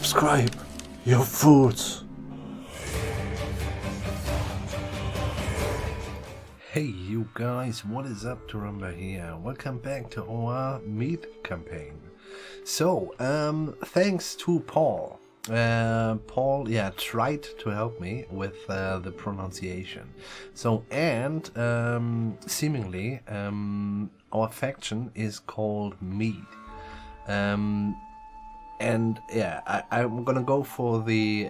subscribe, you fools. Hey you guys, what is up? Turumba here. Welcome back to our Mide campaign. So, thanks to Paul. Paul, tried to help me with the pronunciation. So, and seemingly, our faction is called Mide. And yeah, I'm gonna go for the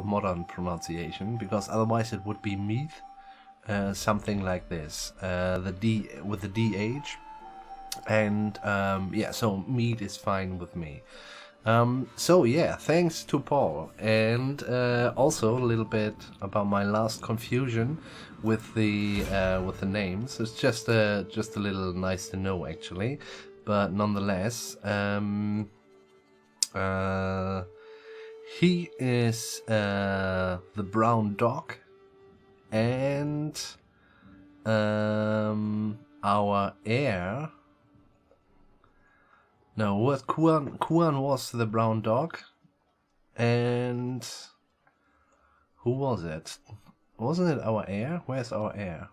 modern pronunciation, because otherwise it would be Mide. Something like this, the D with the DH, and yeah, so Mide is fine with me. So yeah, thanks to Paul, and also a little bit about my last confusion with the names. It's just a little nice to know actually, but nonetheless, he is the brown dog. And our heir. No, what Kuan was the brown dog, and who was it? Wasn't it our heir? Where's our heir?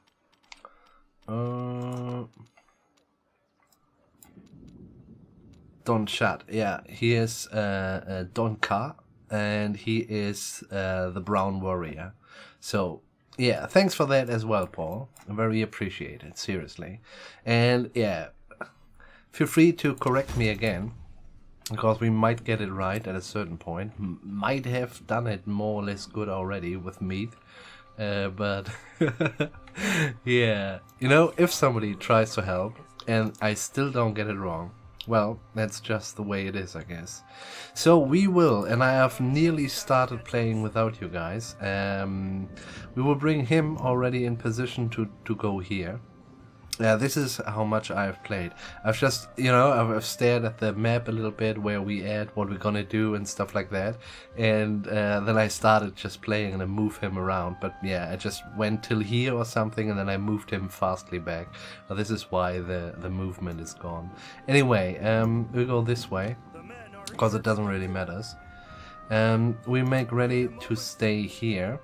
Don Chat. Yeah, he is Don Ka, and he is the brown warrior. So. Yeah, thanks for that as well, Paul. Very appreciated, seriously. And yeah, feel free to correct me again, because we might get it right at a certain point. Might have done it more or less good already with Mide. But yeah, you know, if somebody tries to help and I still don't get it wrong, well, that's just the way it is, I guess. So we will, and I have nearly started playing without you guys. We will bring him already in position to go here. This is how much I've played. I've just, you know, I've stared at the map a little bit, where we at, what we're gonna do and stuff like that. And then I started just playing and I moved him around. But yeah, I just went till here or something and then I moved him fastly back. Well, this is why the movement is gone. Anyway, we go this way, because it doesn't really matter. We make ready to stay here.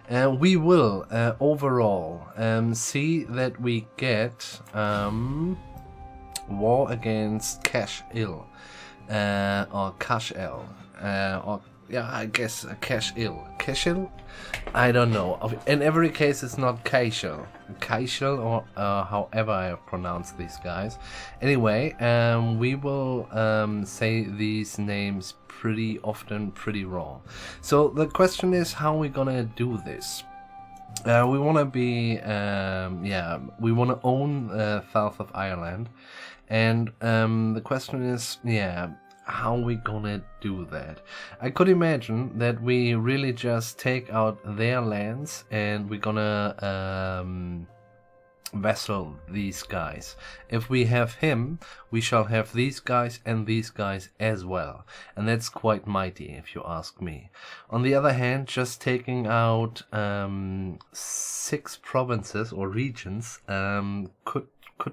We will overall see that we get war against Cash-Il, or Cash-El, or yeah, I guess Cash-Il. Cash-Il? I don't know. In every case, it's not Cash-Il. Cash-Il, or however I have pronounced these guys. Anyway, we will say these names pretty often, pretty wrong. So the question is, how are we gonna do this? We want to be, we want to own south of Ireland, and the question is, how are we gonna do that? I could imagine that we really just take out their lands and we're gonna vassal these guys. If we have him, we shall have these guys and these guys as well, and that's quite mighty if you ask me. On the other hand, just taking out 6 provinces or regions could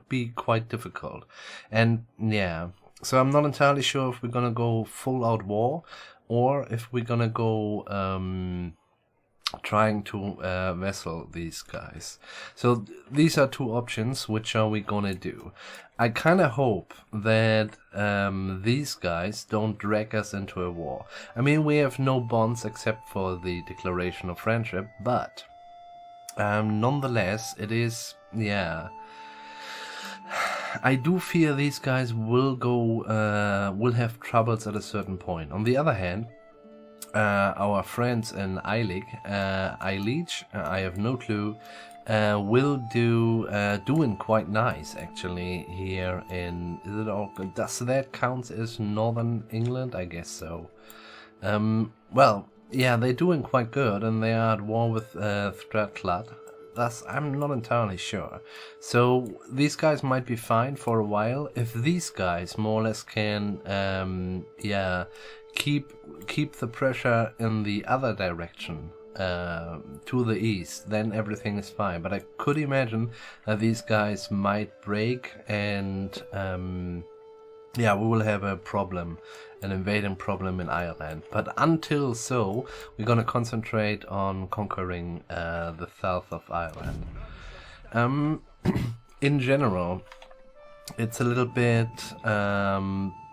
be quite difficult. And yeah, so I'm not entirely sure if we're gonna go full out war, or if we're gonna go trying to vassal these guys. So these are 2 options. Which are we gonna do? I kind of hope that these guys don't drag us into a war. I mean, we have no bonds except for the declaration of friendship, but nonetheless, it is, yeah, I do fear these guys will will have troubles at a certain point. On the other hand, our friends in Eilig, I have no clue, will doing quite nice actually here in, is it all good? Does that count as Northern England? I guess so. Well, yeah, they're doing quite good, and they are at war with Strathclyde. I'm not entirely sure. So these guys might be fine for a while. If these guys more or less can, keep the pressure in the other direction, to the east, then everything is fine. But I could imagine that these guys might break and yeah, we will have a problem, an invading problem in Ireland. But until so, we're gonna concentrate on conquering the south of Ireland. In general, it's a little bit,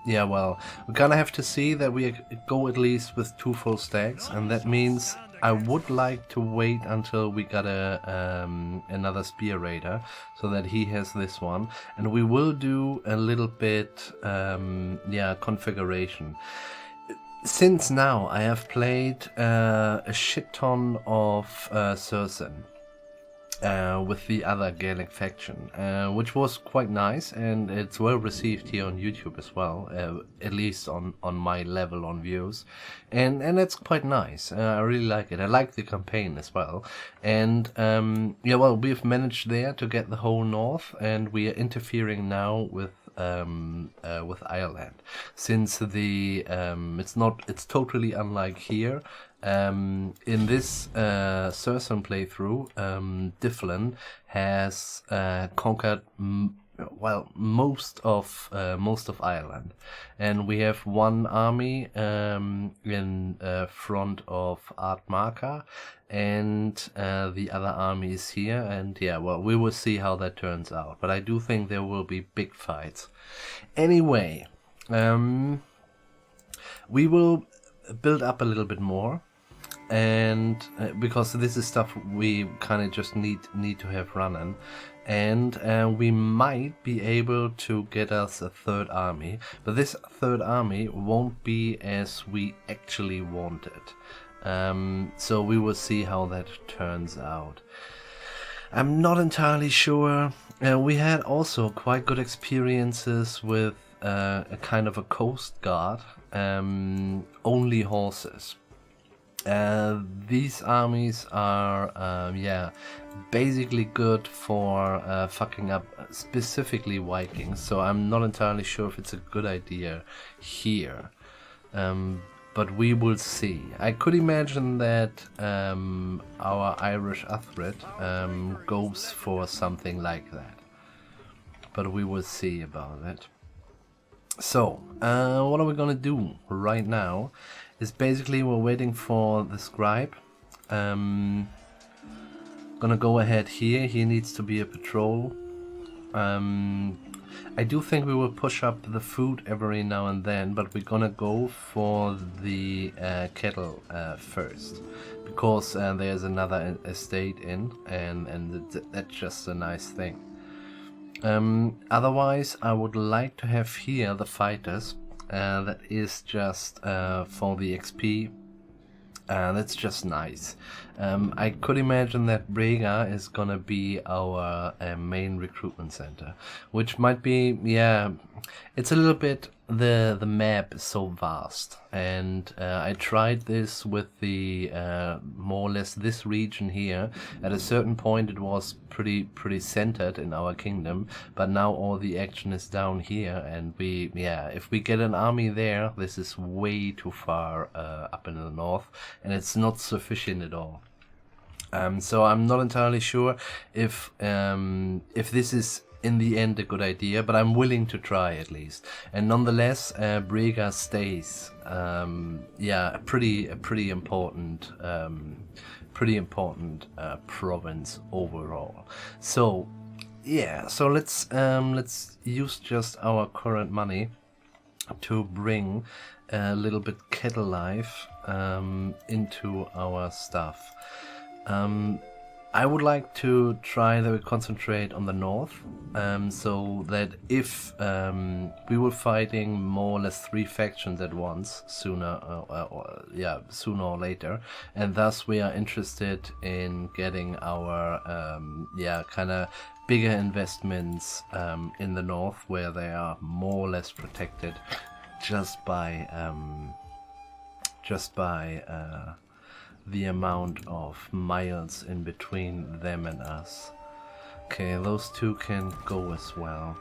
yeah, well, we're gonna have to see that we go at least with 2 full stacks, and that means I would like to wait until we got another spear raider, so that he has this one, and we will do a little bit, yeah, configuration. Since now I have played a shit ton of Sursen. With the other Gaelic faction, which was quite nice, and it's well received here on YouTube as well, at least on my level on views, and it's quite nice. I really like it. I like the campaign as well, and yeah, well, we've managed there to get the whole north, and we are interfering now with Ireland, since the it's totally unlike here. In this Sursen playthrough, Difflin has conquered most of Ireland, and we have one army in front of Ardmarka, and the other army is here, and yeah, well, we will see how that turns out, but I do think there will be big fights. Anyway, we will build up a little bit more, and because this is stuff we kind of just need to have running, and we might be able to get us a 3rd army, but this 3rd army won't be as we actually wanted, so we will see how that turns out. I'm not entirely sure. We had also quite good experiences with a kind of a coast guard, only horses. These armies are, yeah, basically good for fucking up specifically Vikings, so I'm not entirely sure if it's a good idea here, but we will see. I could imagine that our Irish Uthred goes for something like that, but we will see about it. So, what are we gonna do right now is basically we're waiting for the scribe. Gonna go ahead here. He needs to be a patrol. I do think we will push up the food every now and then, but we're gonna go for the cattle first, because there's another estate in, and that's just a nice thing. Otherwise, I would like to have here the fighters. That is just for the XP. That's just nice. I could imagine that Brega is gonna be our main recruitment center, which might be, yeah, it's a little bit, the map is so vast, and I tried this with the more or less this region here. At a certain point it was pretty centered in our kingdom, but now all the action is down here, and if we get an army there, this is way too far up in the north, and it's not sufficient at all. So I'm not entirely sure if this is in the end a good idea, but I'm willing to try at least. And nonetheless, Brega stays, yeah, a pretty important province overall. So yeah, so let's use just our current money to bring a little bit cattle life into our stuff. I would like to try that we concentrate on the north, so that if we were fighting more or less 3 factions at once, sooner or later, and thus we are interested in getting our kind of bigger investments in the north, where they are more or less protected just by the amount of miles in between them and us. Okay, those 2 can go as well.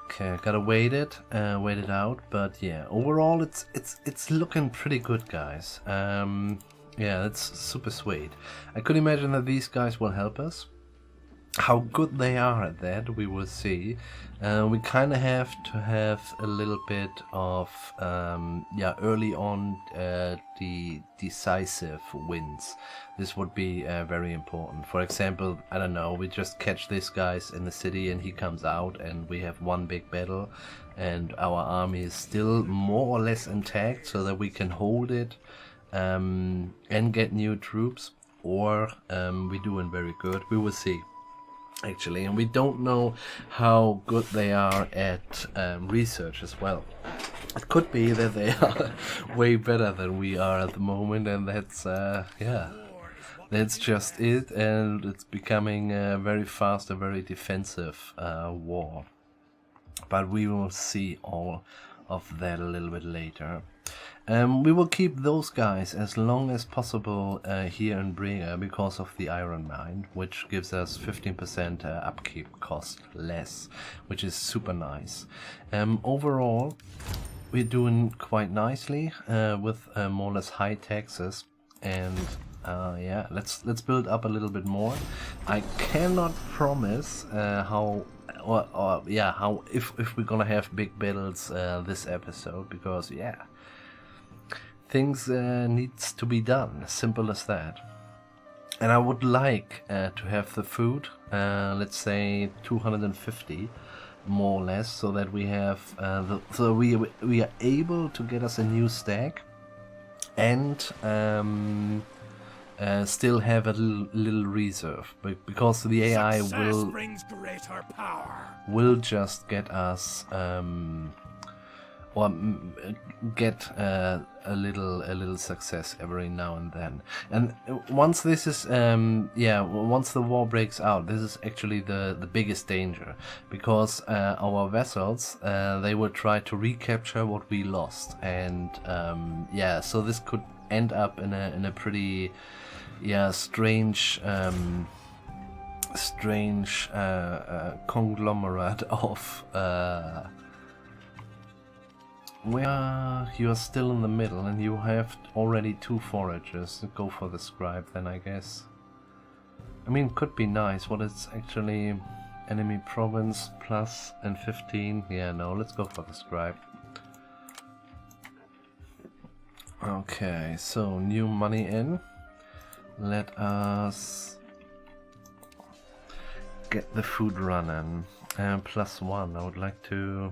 Okay, I gotta wait it out, but yeah, overall it's looking pretty good, guys. Yeah, it's super sweet. I could imagine that these guys will help us. How good they are at that, we will see. We kind of have to have a little bit of, early on the decisive wins. This would be very important. For example, I don't know, we just catch these guys in the city and he comes out and we have one big battle and our army is still more or less intact so that we can hold it and get new troops, or we're doing very good. We will see. Actually, and we don't know how good they are at research as well. It could be that they are way better than we are at the moment, and that's that's just it, and it's becoming a very fast, a very defensive war. But we will see all of that a little bit later. We will keep those guys as long as possible here in Briga because of the iron mine, which gives us 15% upkeep cost less, which is super nice. Overall, we're doing quite nicely with more or less high taxes, and let's build up a little bit more. I cannot promise how if we're gonna have big battles this episode, because things needs to be done, simple as that. And I would like to have the food, let's say 250 more or less, so that we have we are able to get us a new stack and still have a little reserve, because the AI will just get us get a little success every now and then. And once this is once the war breaks out, this is actually the biggest danger, because our vessels they will try to recapture what we lost, and so this could end up in a pretty strange conglomerate of where you are still in the middle and you have already 2 foragers. Go for the scribe then, I guess. I mean, could be nice. What is actually enemy province plus and 15? Yeah, no, let's go for the scribe. Okay, so new money in. Let us get the food running. +1. I would like to.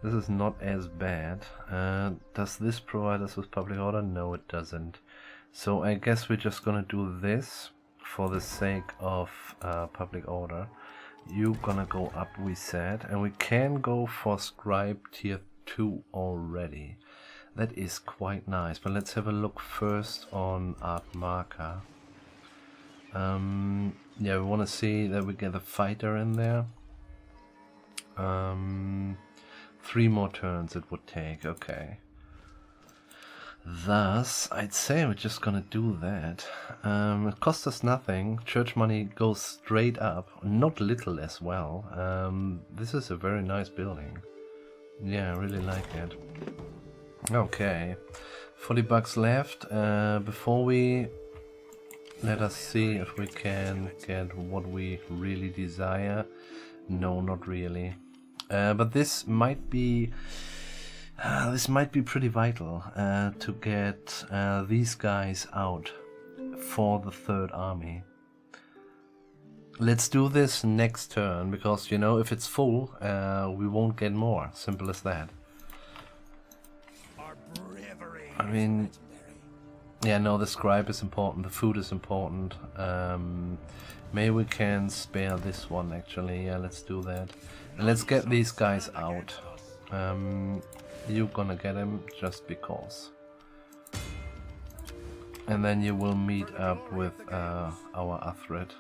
This is not as bad. Does this provide us with public order? No, it doesn't. So I guess we're just gonna do this for the sake of public order. You're gonna go up, we said, and we can go for scribe tier 2 already. That is quite nice, but let's have a look first on art marker. We want to see that we get a fighter in there. 3 more turns it would take, okay. Thus, I'd say we're just gonna do that. It costs us nothing. Church money goes straight up, not little as well. This is a very nice building. Yeah, I really like it. Okay, 40 bucks left. Before we... Let us see if we can get what we really desire. No, not really. But this might be pretty vital to get these guys out for the 3rd army. Let's do this next turn, because you know, if it's full, we won't get more. Simple as that. I mean, yeah, no, the scribe is important, the food is important. Maybe we can spare this one actually. Yeah, let's do that. And let's get these guys out. You're gonna get him just because. And then you will meet up with our Uthred.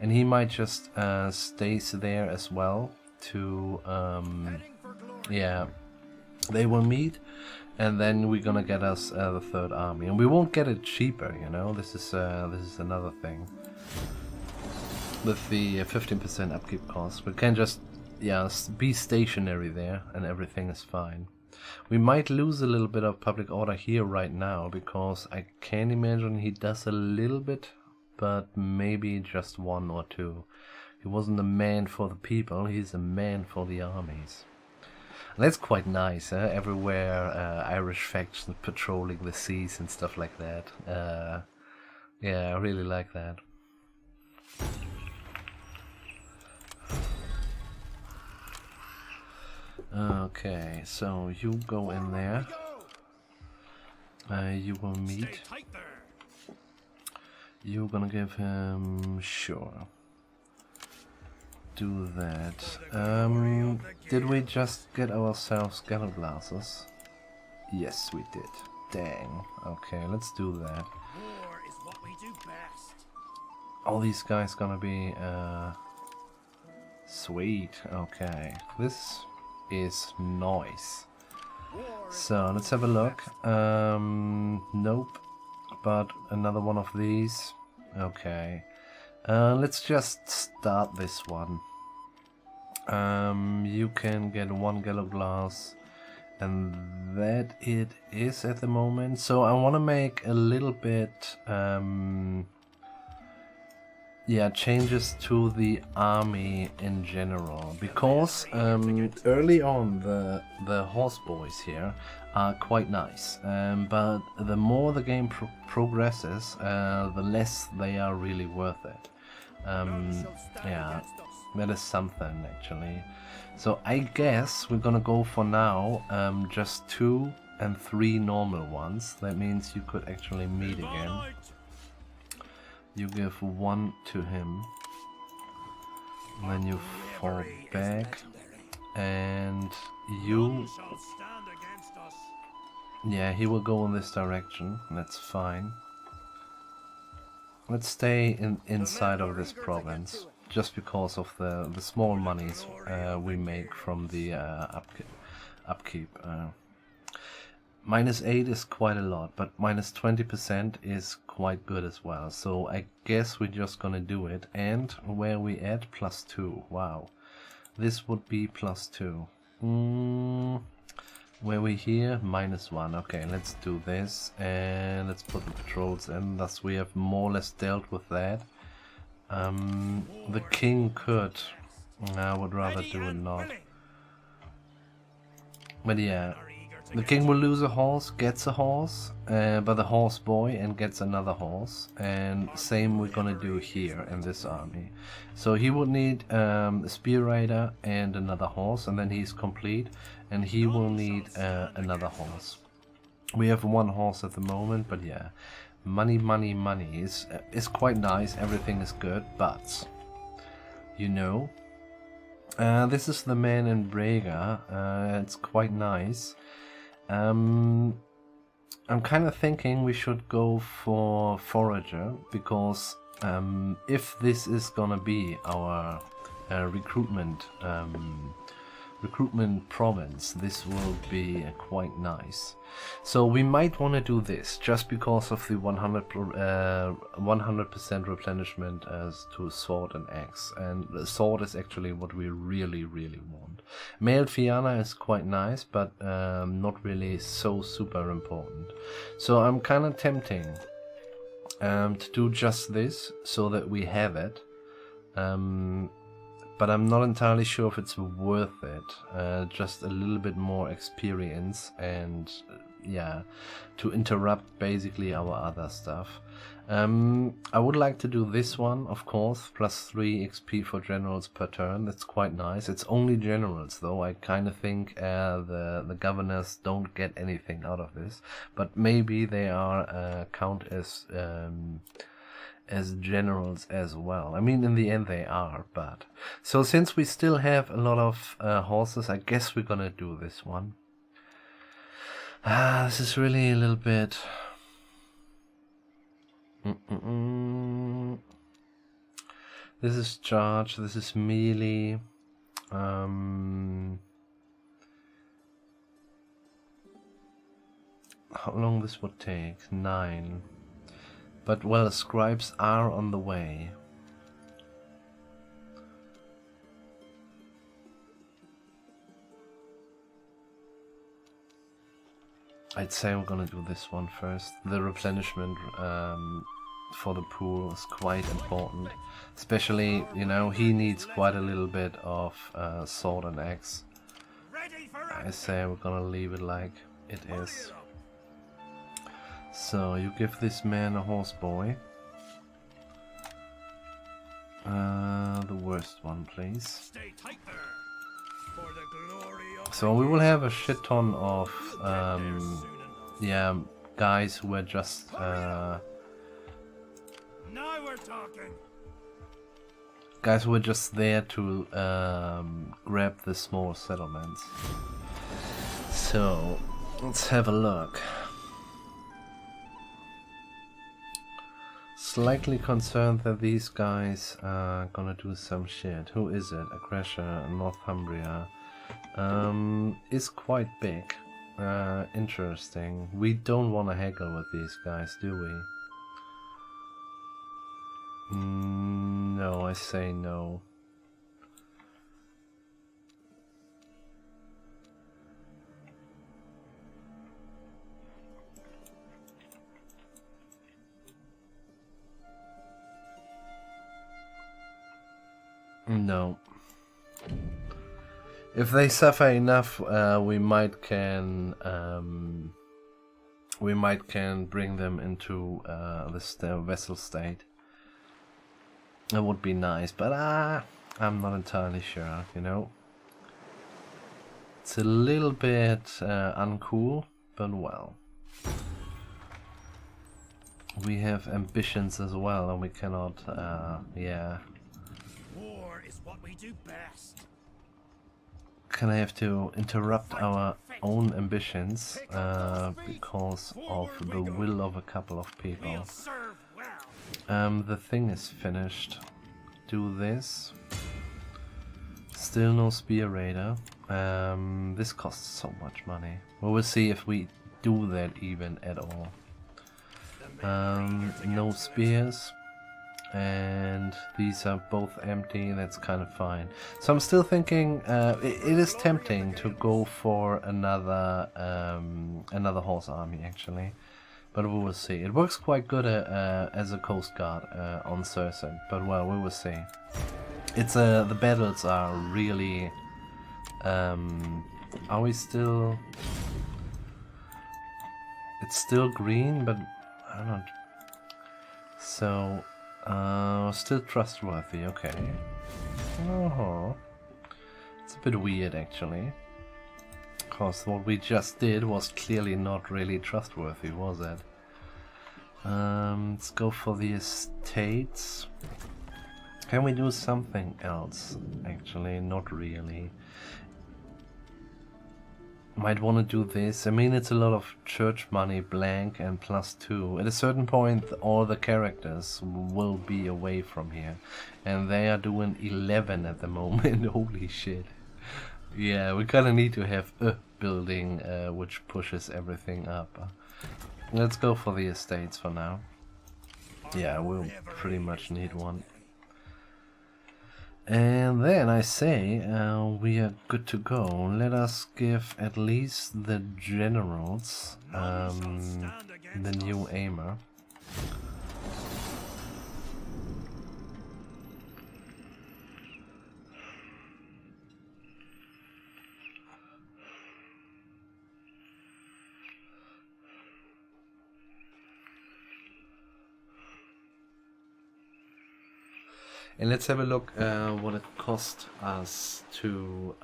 And he might just stay there as well to... yeah, they will meet. And then we're gonna get us the 3rd army. And we won't get it cheaper, you know? This is another thing. With the 15% upkeep cost, we can just be stationary there and everything is fine. We might lose a little bit of public order here right now, because I can imagine he does a little bit but maybe just 1 or 2. He wasn't a man for the people, he's a man for the armies. And that's quite nice, everywhere Irish factions patrolling the seas and stuff like that. Yeah, I really like that. Okay, so you go in there. You will meet. You're gonna give him... sure. Do that. Did we just get ourselves ghetto glasses? Yes, we did. Dang. Okay, let's do that. All these guys gonna be sweet. Okay, this is nice. So let's have a look. Nope. But another one of these. Okay. Let's just start this one. You can get 1 yellow glass, and that it is at the moment. So I want to make a little bit, yeah, changes to the army in general, because early on the horse boys here are quite nice, but the more the game progresses, the less they are really worth it. Yeah, that is something actually. So I guess we're gonna go for now just 2 and 3 normal ones. That means you could actually meet again. You give 1 to him, and then you fall back, and you... yeah, he will go in this direction. That's fine. Let's stay inside of this province, just because of the small monies we make from the upkeep. -8 is quite a lot, but -20% is quite good as well. So I guess we're just gonna do it. And where we at? +2. Wow, this would be +2. Where we here? -1. Okay, let's do this, and let's put the patrols in. Thus we have more or less dealt with that. The king could. I would rather do it not. But yeah, the king will lose a horse, gets a horse, but the horse boy, and gets another horse. And same we're gonna do here in this army. So he would need a spear rider and another horse, and then he's complete. And he will need another horse. We have 1 horse at the moment, but yeah, money, money, money is quite nice. Everything is good, but you know, this is the man in Brega. It's quite nice. I'm kind of thinking we should go for forager, because if this is gonna be our recruitment province, this will be quite nice. So we might want to do this just because of the 100% replenishment as to sword and axe, and the sword is actually what we really want. Mailed Fianna is quite nice, but not really so super important. So I'm kind of tempting to do just this so that we have it. But I'm not entirely sure if it's worth it. Just a little bit more experience, and yeah, to interrupt basically our other stuff. I would like to do this one, of course, +3 XP for generals per turn. That's quite nice. It's only generals though. I kind of think the governors don't get anything out of this, but maybe they are count as generals as well. I mean, in the end they are, but... So since we still have a lot of horses, I guess we're gonna do this one. This is really a little bit... This is charge, this is melee. How long this would take? 9. But well, scribes are on the way. I'd say we're gonna do this one first. The replenishment for the poor is quite important. Especially, you know, he needs quite a little bit of sword and axe. I say we're gonna leave it like it is. So you give this man a horse boy. The worst one, please. So we will have a shit ton of yeah, guys who are just Now we're talking. guys who are just there to grab the small settlements. So let's have a look. Slightly concerned that these guys are gonna do some shit. Who is it? Aggression, Northumbria. Is quite big. Interesting. We don't want to haggle with these guys, do we? No, I say no. No. If they suffer enough, we might can bring them into this vessel state. That would be nice, but I'm not entirely sure. You know, it's a little bit uncool, but well, we have ambitions as well, and we cannot. Yeah. War is what we do best. Can I have to interrupt our own ambitions because of the will of a couple of people? We'll serve well. The thing is finished. Do this. Still no spear raider. This costs so much money. Well, we'll see if we do that even at all. No spears. And these are both empty. That's kind of fine. So I'm still thinking it is tempting to go for another another horse army actually, but we will see. It works quite good as a coast guard on Cersei, but well, we will see. It's the battles are really. Are we still? It's still green, but I don't know. So. Still trustworthy, okay. It's a bit weird actually. Because what we just did was clearly not really trustworthy, was it? Let's go for the estates. Can we do something else? Actually, not really. Might want to do this. I mean, it's a lot of church money, blank and +2. At a certain point, all the characters will be away from here. And they are doing 11 at the moment. Holy shit. Yeah, we kind of need to have a building which pushes everything up. Let's go for the estates for now. Yeah, we'll pretty much need one. And then I say we are good to go. Let us give at least the generals the new aimer. And let's have a look what it cost us to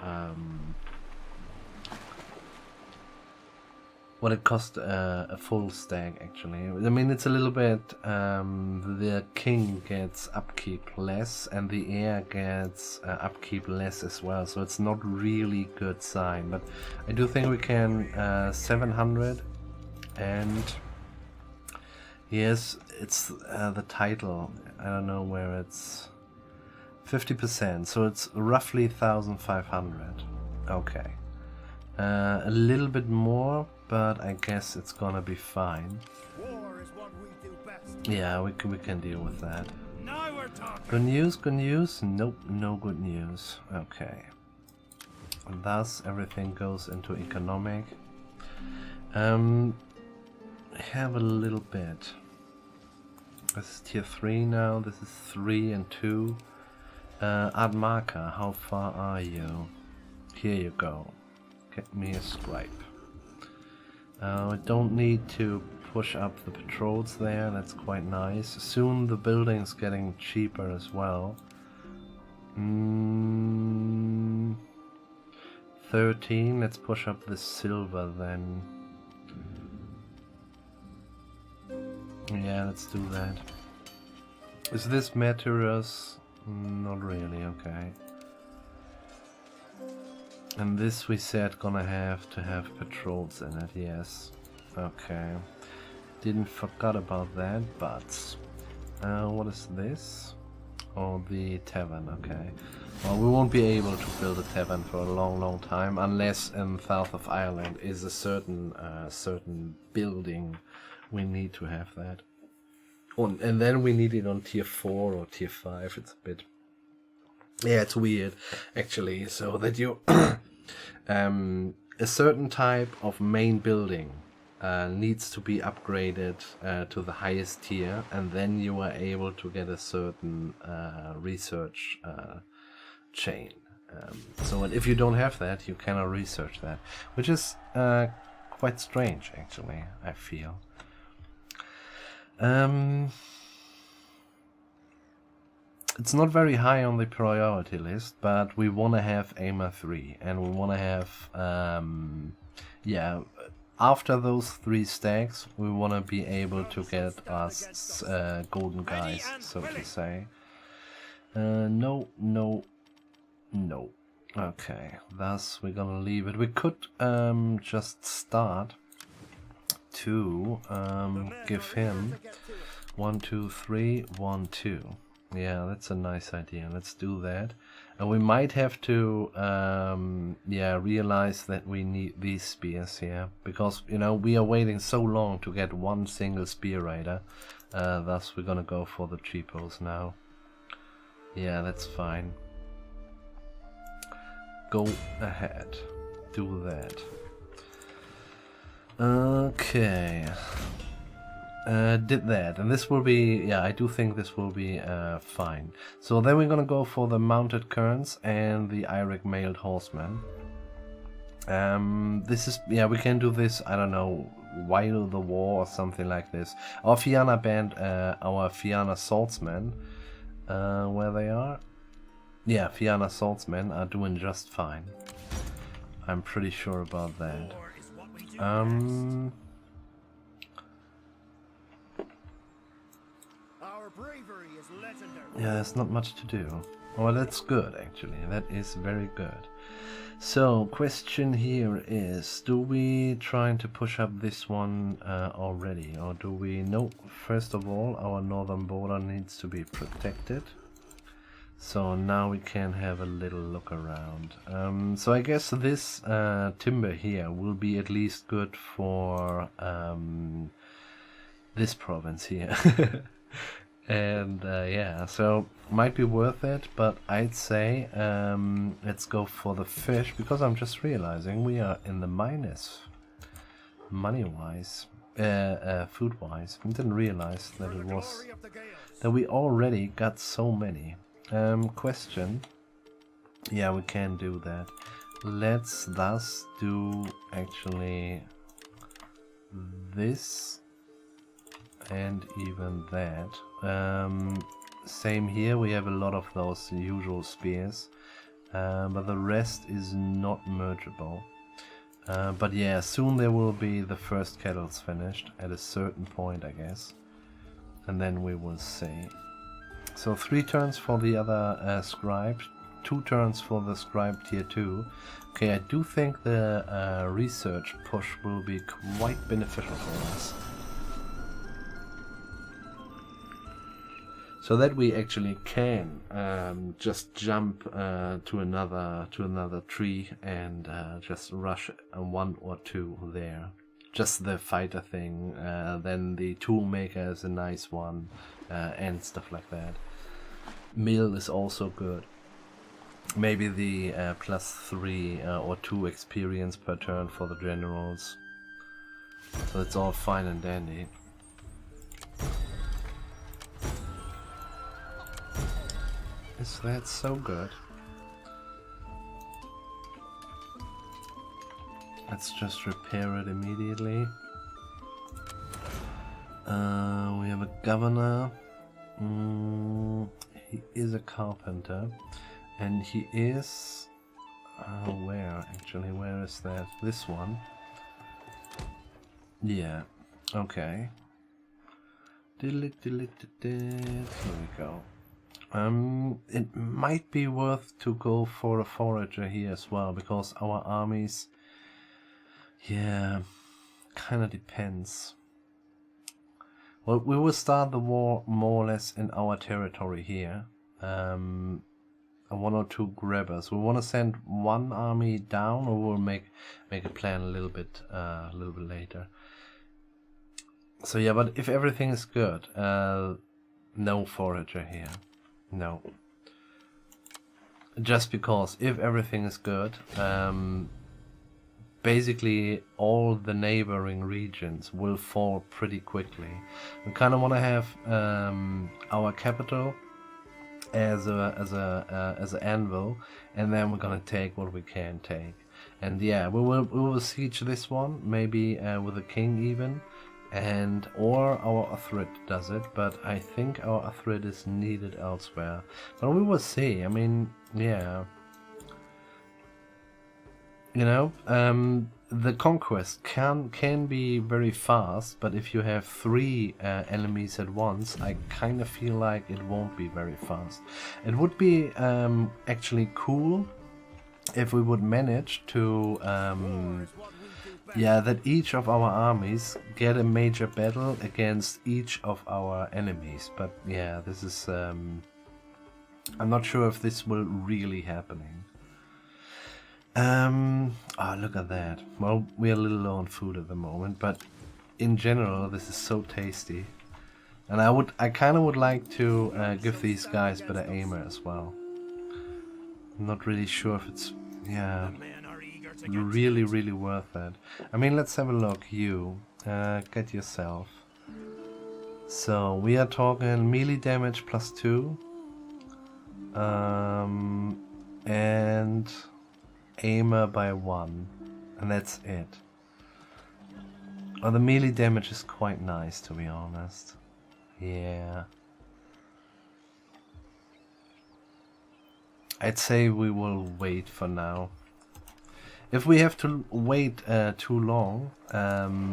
what it cost a full stag actually. I mean, it's a little bit the king gets upkeep less and the heir gets upkeep less as well, so it's not really good sign, but I do think we can 700. And yes, it's the title, I don't know where it's 50%, so it's roughly 1,500. Okay. A little bit more, but I guess it's gonna be fine. War is what we do best. Yeah, we can deal with that. Now we're talking. Good news, good news? Nope, no good news. Okay. And thus everything goes into economic. Have a little bit. This is tier 3 now. This is 3 and 2. Add marker, how far are you? Here you go. Get me a scribe. We don't need to push up the patrols there, that's quite nice. Soon the building's getting cheaper as well. 13, let's push up the silver then. Yeah, let's do that. Is this materials? Not really, okay. And this we said gonna have to have patrols in it, yes. Okay. Didn't forget about that, but what is this? Oh, the tavern, okay. Well, we won't be able to build a tavern for a long time unless in south of Ireland is a certain building. We need to have that. And then we need it on tier 4 or tier 5. It's a bit... Yeah, it's weird, actually. So that you... a certain type of main building needs to be upgraded to the highest tier, and then you are able to get a certain research chain. So if you don't have that, you cannot research that, which is quite strange, actually, I feel. It's not very high on the priority list, but we want to have AIMA 3, and we want to have, yeah, after those 3 stacks, we want to be able to get us golden guys, so to say. No. Okay, thus we're gonna leave it. We could just start to give him 1, 2, 3, 1, 2. Yeah, that's a nice idea. Let's do that. And we might have to yeah, realize that we need these spears here, because you know we are waiting so long to get one single spear raider. Thus we're gonna go for the cheapos now. Yeah, that's fine. Go ahead, do that. Okay, did that, and this will be, yeah, I do think this will be fine. So then we're gonna go for the mounted currents and the Iric mailed horseman. This is, yeah, we can do this, I don't know, while the war or something like this. Our Fianna band, our Fianna swordsmen, where they are? Yeah, Fianna swordsmen are doing just fine. I'm pretty sure about that. Our bravery is legendary. Yeah, there's not much to do. Well, that's good, actually. That is very good. So, question here is, do we try to push up this one already? Or do we... No, first of all, our northern border needs to be protected. So now we can have a little look around. So I guess this timber here will be at least good for this province here. And yeah, so might be worth it, but I'd say let's go for the fish, because I'm just realizing we are in the minus money-wise, food-wise. I didn't realize that it was, that we already got so many. Question. Yeah, we can do that. Let's thus do actually this and even that. Same here, we have a lot of those usual spears, but the rest is not mergeable. But yeah, soon there will be the first kettles finished at a certain point, I guess, and then we will see. So 3 turns for the other scribe, 2 turns for the scribe tier 2. Okay, I do think the research push will be quite beneficial for us. So that we actually can just jump to another tree and just rush 1 or 2 there. Just the fighter thing, then the tool maker is a nice one, and stuff like that. Mill is also good. Maybe the +3 or 2 experience per turn for the generals. So it's all fine and dandy. Is that so good? Let's just repair it immediately. We have a governor. He is a carpenter. And he is... where actually? Where is that? This one. Yeah. Okay. Here we go. It might be worth to go for a forager here as well, because our armies... Yeah, kinda depends. Well, we will start the war more or less in our territory here. One or two grabbers. We want to send one army down, or we'll make a plan a little bit later. So yeah, but if everything is good, no forager here. No. Just because if everything is good, basically all the neighboring regions will fall pretty quickly. We kind of want to have our capital as an anvil, and then we're gonna take what we can take. And yeah, we will siege this one, maybe with a king even, and or our Athrid does it. But I think our Athrid is needed elsewhere. But we will see. I mean, yeah. You know, the conquest can be very fast, but if you have 3 enemies at once, I kind of feel like it won't be very fast. It would be actually cool if we would manage to, yeah, that each of our armies get a major battle against each of our enemies. But yeah, this is, I'm not sure if this will really happening. Oh, look at that. Well, we're a little low on food at the moment, but in general, this is so tasty. And I kind of would like to give these guys better aimer as well. I'm not really sure if it's, yeah, really worth it. I mean, let's have a look. You, get yourself. So, we are talking melee damage +2. And... aimer by 1, and that's it. Oh, the melee damage is quite nice, to be honest. Yeah. I'd say we will wait for now. If we have to wait too long,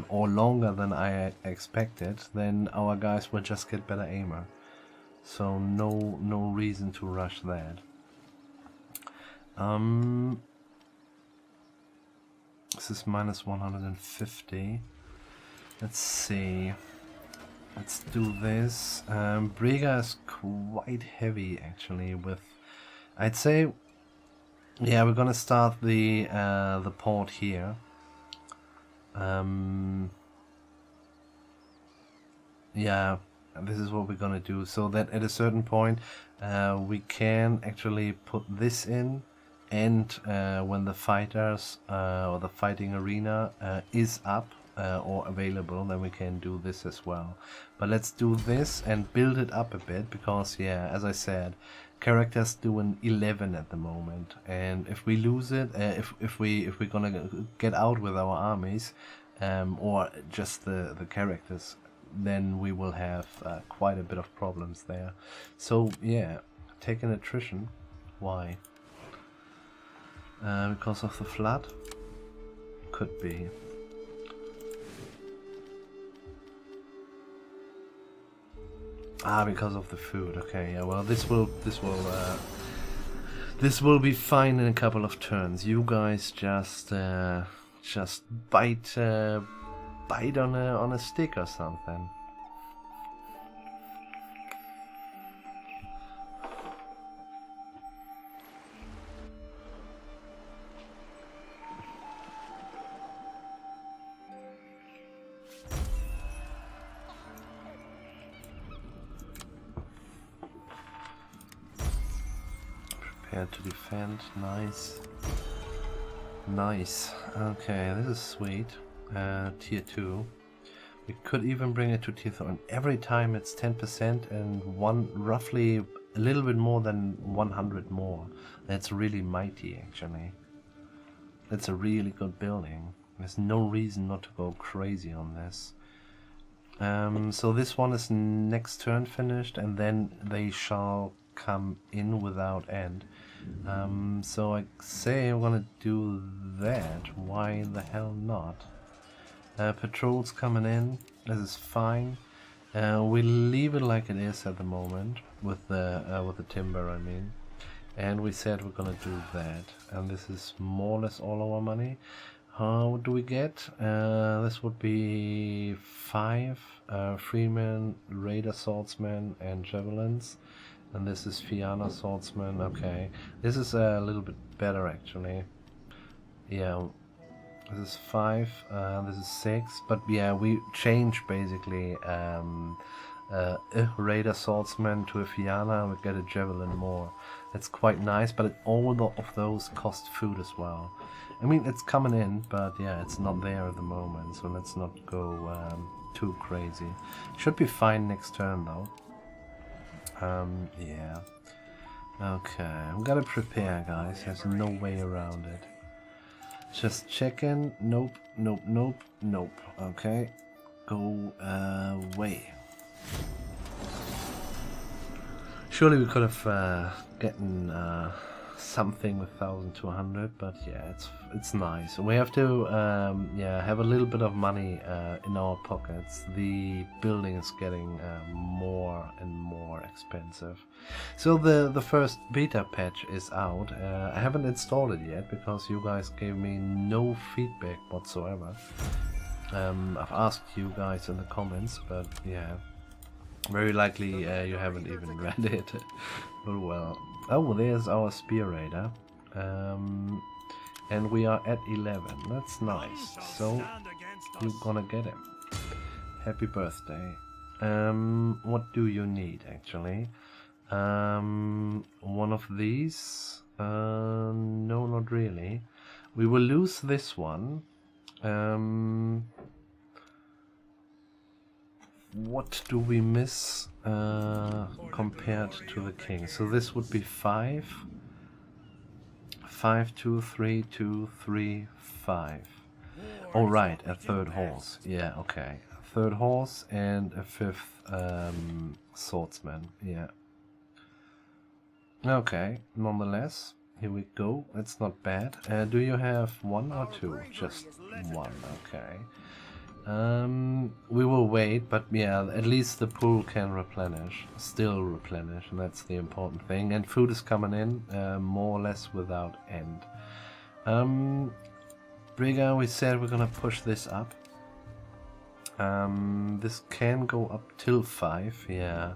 or longer than I expected, then our guys will just get better aimer. So no reason to rush that. This is minus 150. Let's see. Let's do this. Briga is quite heavy actually. With, I'd say, yeah, we're gonna start the port here. Yeah, this is what we're gonna do. So that at a certain point, we can actually put this in. And when the fighters or the fighting arena is up or available, then we can do this as well. But let's do this and build it up a bit, because yeah, as I said, characters do an 11 at the moment, and if we lose it, if we're gonna get out with our armies or just the characters, then we will have quite a bit of problems there. So yeah, take an attrition. Why? Because of the flood? Could be. Ah, because of the food. Okay, yeah. Well, this will be fine in a couple of turns. You guys just bite on a stick or something. To defend, nice. Okay, this is sweet. Tier 2. We could even bring it to tier 3, and every time it's 10% and roughly a little bit more than 100 more. That's really mighty, actually. That's a really good building. There's no reason not to go crazy on this. So this one is next turn finished, and then they shall come in without end. So I say I'm gonna do that. Why the hell not? Patrols coming in. This is fine. We leave it like it is at the moment with the timber, I mean. And we said we're gonna do that. And this is more or less all our money. What do we get? This would be 5 freemen, raider swordsmen, and javelins. And this is Fianna swordsman. Okay, this is a little bit better actually. Yeah, this is 5. This is 6. But yeah, we change basically a raider swordsman to a Fianna. We get a javelin more. It's quite nice, but all of those cost food as well. I mean, it's coming in, but yeah, it's not there at the moment, so let's not go too crazy. Should be fine next turn though. Yeah. Okay, I'm gonna prepare, guys. There's no way around it. Just checking. Nope, nope, nope, nope. Okay. Go away. Surely we could have gotten something with 1,200, but yeah, it's nice. We have to yeah, have a little bit of money in our pockets. The building is getting more and more expensive. So the first beta patch is out. I haven't installed it yet because you guys gave me no feedback whatsoever. I've asked you guys in the comments, but yeah, very likely you haven't even read it. But well. Oh, there's our spear raider. And we are at 11. That's nice. So you're gonna get him. Happy birthday. What do you need actually? One of these? No, not really. We will lose this one. What do we miss compared to the king? So this would be 5. 5, 2, 3, 2, 3, 5. Oh right, a third horse. Yeah, okay. A third horse and a 5th swordsman. Yeah. Okay, nonetheless, here we go. It's not bad. Do you have 1 or 2? Just 1, okay. We will wait, but yeah, at least the pool can replenish, still replenish, and that's the important thing. And food is coming in, more or less without end. Brigger, we said we're gonna push this up. This can go up till 5, yeah.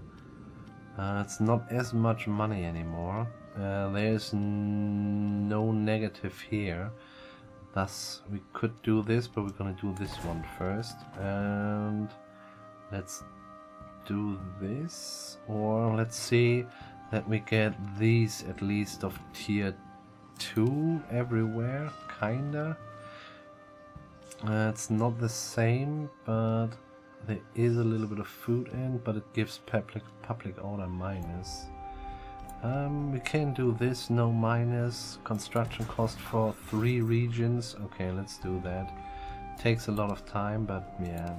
It's not as much money anymore. There's no negative here. Thus, we could do this, but we're gonna do this one first. And let's do this. Or let's see that we get these at least of tier 2 everywhere, kinda. It's not the same, but there is a little bit of food in, but it gives public order minus. We can do this, no minus. Construction cost for 3 regions. Okay, let's do that. Takes a lot of time, but yeah.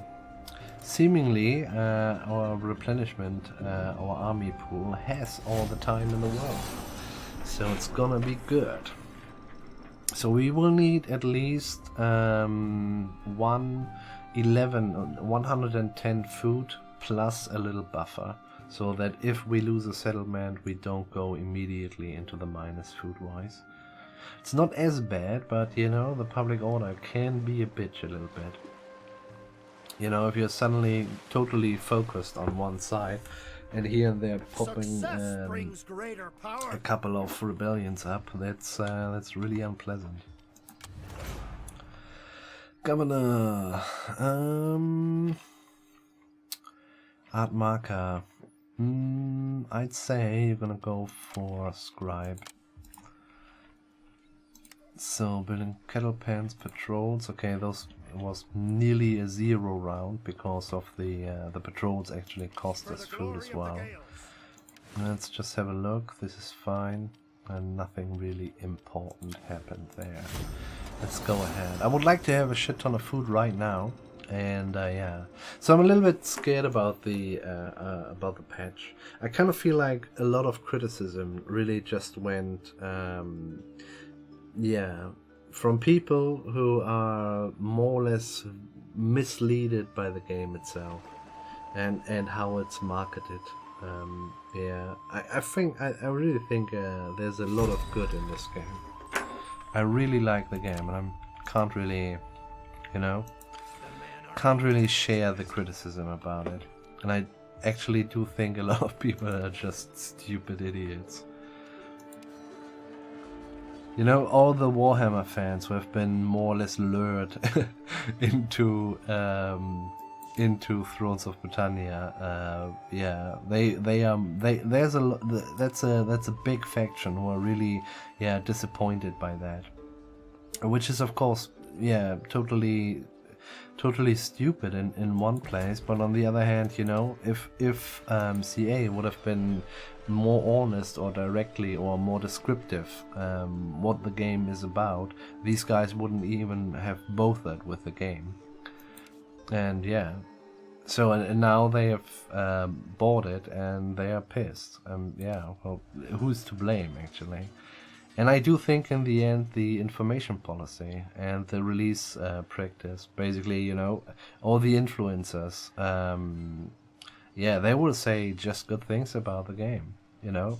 Seemingly, our replenishment, our army pool has all the time in the world. So it's gonna be good. So we will need at least 110 food plus a little buffer. So that if we lose a settlement, we don't go immediately into the minus food-wise. It's not as bad, but you know, the public order can be a bitch a little bit. You know, if you're suddenly totally focused on one side, and here and there popping a couple of rebellions up, that's really unpleasant. Governor, art marker. I'd say you're gonna go for scribe. So building cattle pens, patrols. Okay, those was nearly a 0 round because of the patrols actually cost us food as well. Let's just have a look. This is fine. And nothing really important happened there. Let's go ahead. I would like to have a shit ton of food right now. And yeah, so I'm a little bit scared about the patch. I kind of feel like a lot of criticism really just went, yeah, from people who are more or less misleaded by the game itself and how it's marketed. Yeah, I really think there's a lot of good in this game. I really like the game, and I can't really, you know, can't really share the criticism about it. And I actually do think a lot of people are just stupid idiots. You know, all the Warhammer fans who have been more or less lured into Thrones of Britannia, yeah, there's that's a big faction who are really, yeah, disappointed by that, which is of course, yeah, totally stupid in one place. But on the other hand, you know, if CA would have been more honest or directly or more descriptive what the game is about, these guys wouldn't even have bothered with the game. And yeah, so and now they have bought it and they are pissed. Yeah, well, who's to blame actually? And I do think in the end the information policy and the release practice, basically, you know, all the influencers, yeah, they will say just good things about the game, you know,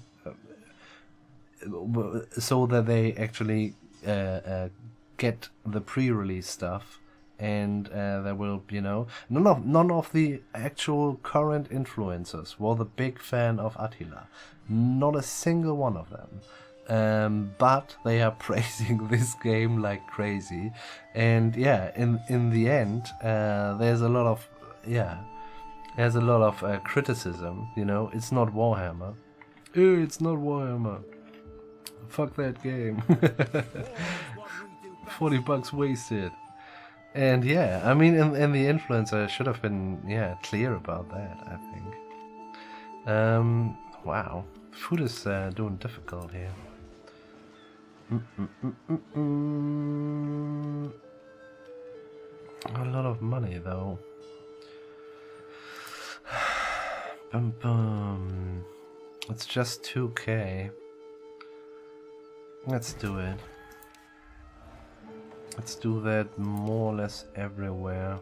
so that they actually get the pre-release stuff. And there will, you know, none of the actual current influencers were the big fan of Attila. Not a single one of them. But they are praising this game like crazy. And yeah, in the end, there's a lot of criticism. You know, it's not Warhammer. It's not Warhammer. Fuck that game. $40 wasted. And yeah, I mean, and the influencer should have been, yeah, clear about that, I think. Wow, food is doing difficult here. A lot of money though. It's just 2k. Let's do it. Let's do that more or less everywhere.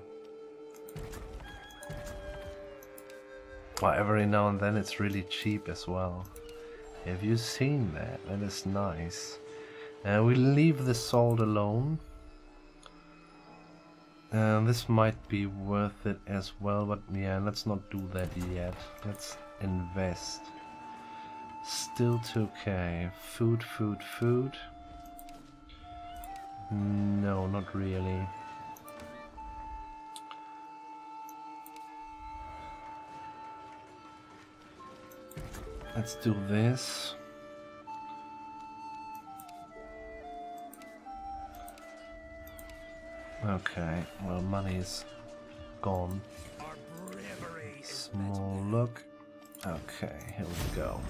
Well, every now and then it's really cheap as well. Have you seen that? That is nice. We'll leave the salt alone. This might be worth it as well, but yeah, let's not do that yet. Let's invest. Still 2k. Food. No, not really. Let's do this. Okay, well, money's gone. Small look. Okay, here we go.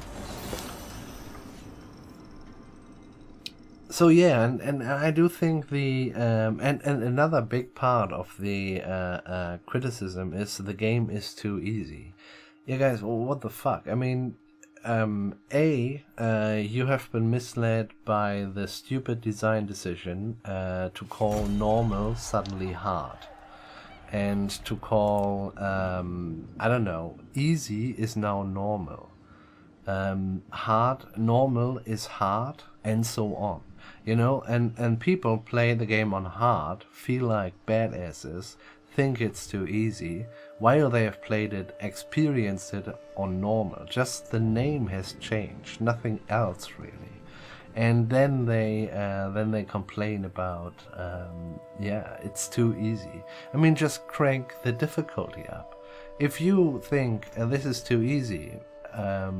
So yeah, and I do think the and another big part of the criticism is the game is too easy. Yeah, guys, well, what the fuck? I mean, you have been misled by the stupid design decision to call normal suddenly hard, and to call I don't know, easy is now normal. Normal is hard, and so on. You know, and people play the game on hard, feel like badasses, think it's too easy, while they have played it, experienced it on normal. Just the name has changed, nothing else really. And then they complain about, yeah, it's too easy. I mean, just crank the difficulty up. If you think this is too easy,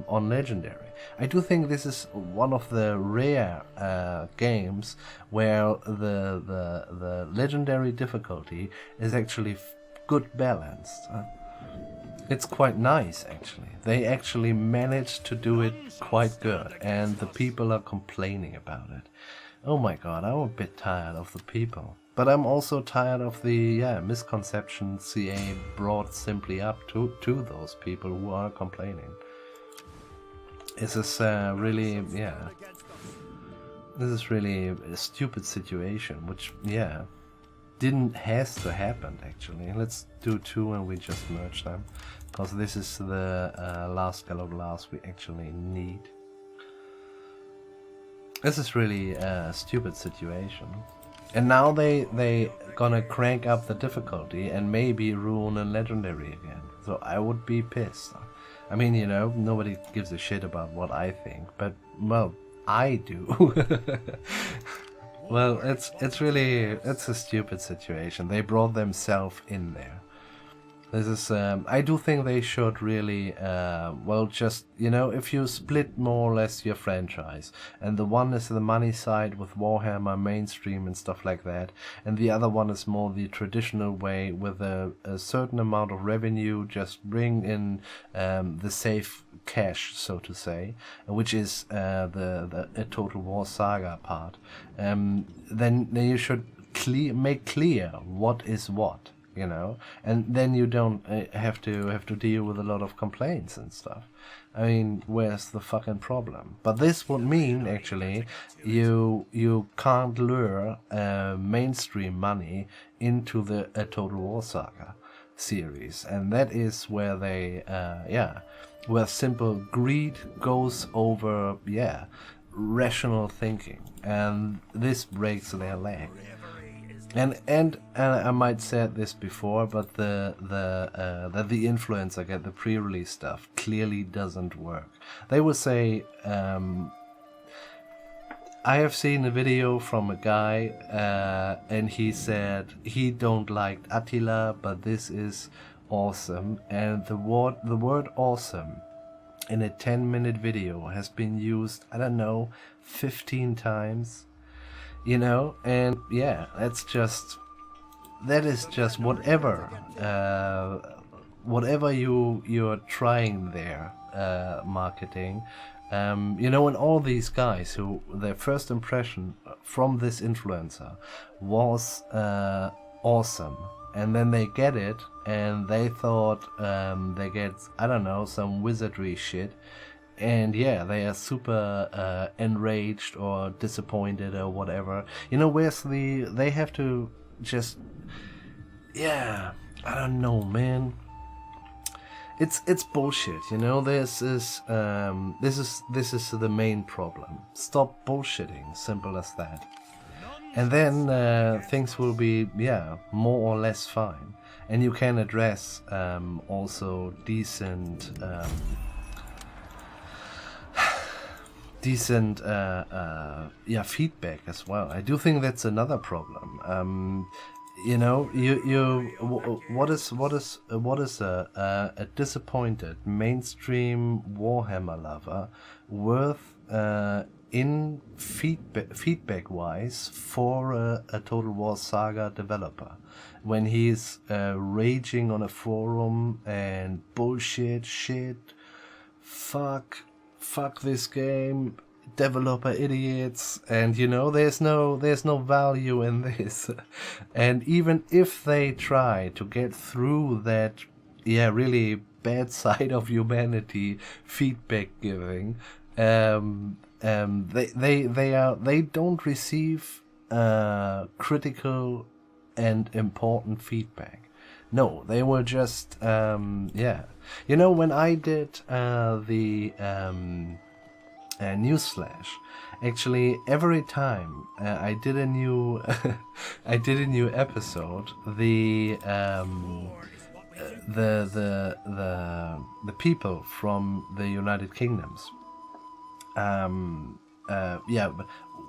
on Legendary, I do think this is one of the rare games where the Legendary difficulty is actually good balanced. It's quite nice, actually. They actually managed to do it quite good, and the people are complaining about it. Oh my god, I'm a bit tired of the people. But I'm also tired of the misconceptions CA brought simply up to those people who are complaining. This is really, this is really a stupid situation, which, has to happen, actually. Let's do 2 and we just merge them, because this is the last yellow glass we actually need. This is really a stupid situation. And now they gonna crank up the difficulty and maybe ruin a legendary again. So I would be pissed. I mean, you know, nobody gives a shit about what I think, but, well, I do. Well, it's a stupid situation. They brought themselves in there. This is, I do think they should really, just, you know, if you split more or less your franchise, and the one is the money side with Warhammer, mainstream and stuff like that, and the other one is more the traditional way with a certain amount of revenue, just bring in the safe cash, so to say, which is the Total War Saga part, then you should make clear what is what. You know, and then you don't have to deal with a lot of complaints and stuff. I mean, where's the fucking problem? But this would mean actually you can't lure mainstream money into the Total War Saga series, and that is where they where simple greed goes over rational thinking, and this breaks their leg. And I might said this before, but the influencer get the pre-release stuff clearly doesn't work. They will say, I have seen a video from a guy, and he said he don't like Attila, but this is awesome. And the word awesome in a 10-minute video has been used, I don't know, 15 times. You know, and that is just whatever you're trying there, marketing, you know, and all these guys who their first impression from this influencer was awesome, and then they get it and they thought they get, I don't know, some wizardry shit. And they are super enraged or disappointed or whatever. You know, they have to just, I don't know, man. It's bullshit, you know. This is the main problem. Stop bullshitting, simple as that. And then things will be more or less fine, and you can address also decent feedback as well. I do think that's another problem. You know, what is a disappointed mainstream Warhammer lover worth in feedback wise for a Total War Saga developer when he's raging on a forum and bullshit shit, fuck this game, developer idiots, and you know, there's no value in this. And even if they try to get through that really bad side of humanity feedback giving, they don't receive critical and important feedback. No, they were just you know, when I did the Newsflash, actually every time I did a new episode, the people from the United Kingdoms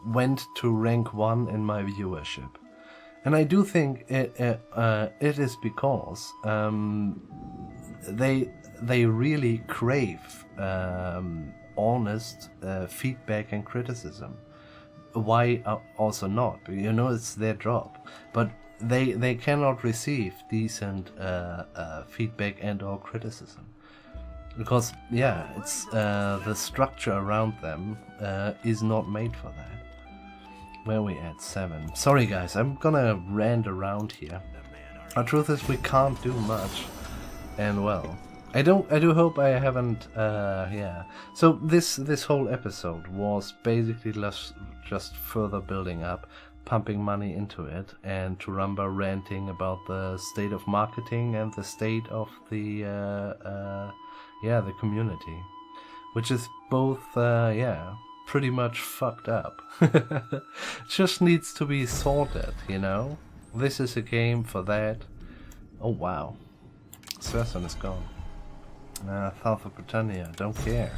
went to rank 1 in my viewership. And I do think it is because they really crave honest feedback and criticism. Why also not? You know, it's their job. But they cannot receive decent feedback and or criticism. Because, yeah, it's the structure around them is not made for that. Where are we at? 7. Sorry guys, I'm gonna rant around here. The truth is we can't do much. And well, I do hope I haven't, yeah. So this whole episode was basically just further building up, pumping money into it, and Turumba ranting about the state of marketing and the state of the, the community. Which is both, pretty much fucked up. Just needs to be sorted, you know? This is a game for that. Oh wow. Swerson is gone. South of Britannia, don't care.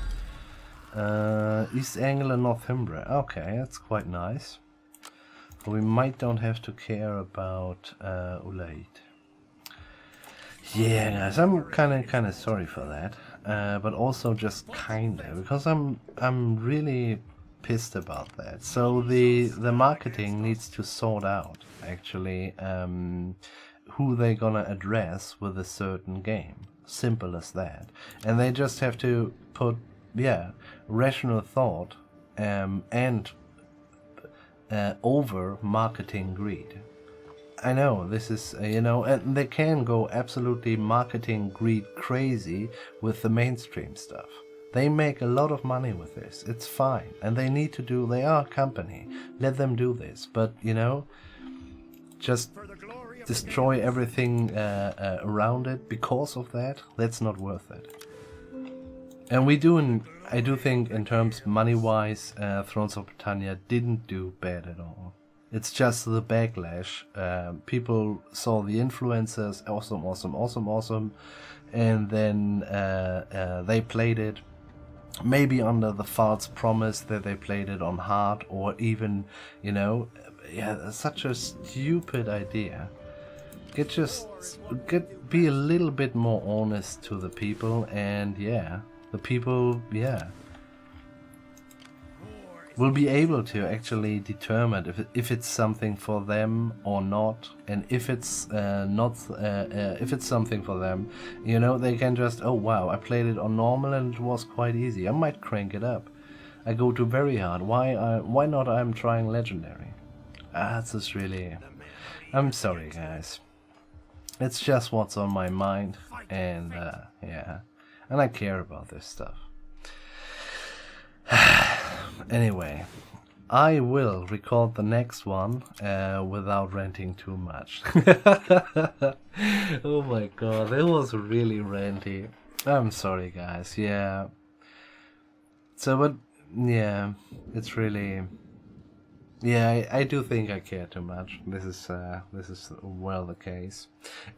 East Anglia, Northumbria. Okay, that's quite nice. But we might don't have to care about Ulaid. Yeah, guys, I'm kind of sorry for that. But also just kinda, because I'm really pissed about that. So the marketing needs to sort out actually who they're gonna address with a certain game. Simple as that. And they just have to put rational thought and over marketing greed. I know this is, and they can go absolutely marketing greed crazy with the mainstream stuff. They make a lot of money with this. It's fine. And they need to do, they are a company. Let them do this. But, just destroy everything around it because of that. That's not worth it. And I do think in terms money-wise, Thrones of Britannia didn't do bad at all. It's just the backlash. People saw the influencers, awesome, and then they played it, maybe under the false promise that they played it on hard, or even, such a stupid idea. Be a little bit more honest to the people, and the people, will be able to actually determine if it's something for them or not, and if it's not, if it's something for them, they can just, oh wow, I played it on normal and it was quite easy. I might crank it up. I go to very hard. Why not? I'm trying legendary. That's just really. I'm sorry, guys. It's just what's on my mind, and and I care about this stuff. Anyway, I will record the next one without ranting too much. Oh my god, that was really ranty. I'm sorry, guys. Yeah. So, but it's really. Yeah, I do think I care too much. This is well the case.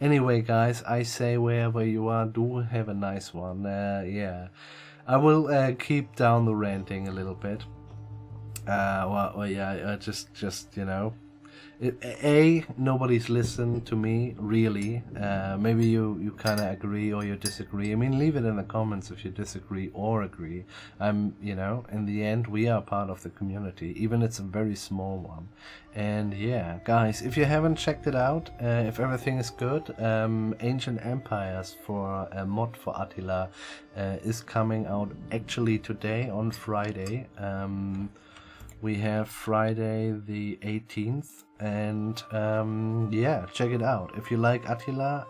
Anyway, guys, I say wherever you are, do have a nice one. I will keep down the ranting a little bit. Just nobody's listened to me really. Maybe you kind of agree or you disagree. I mean, leave it in the comments if you disagree or agree. In the end, we are part of the community, even it's a very small one. And yeah, guys, if you haven't checked it out, if everything is good, Ancient Empires for a mod for Attila is coming out actually today on Friday. We have Friday the 18th, and check it out. If you like Attila,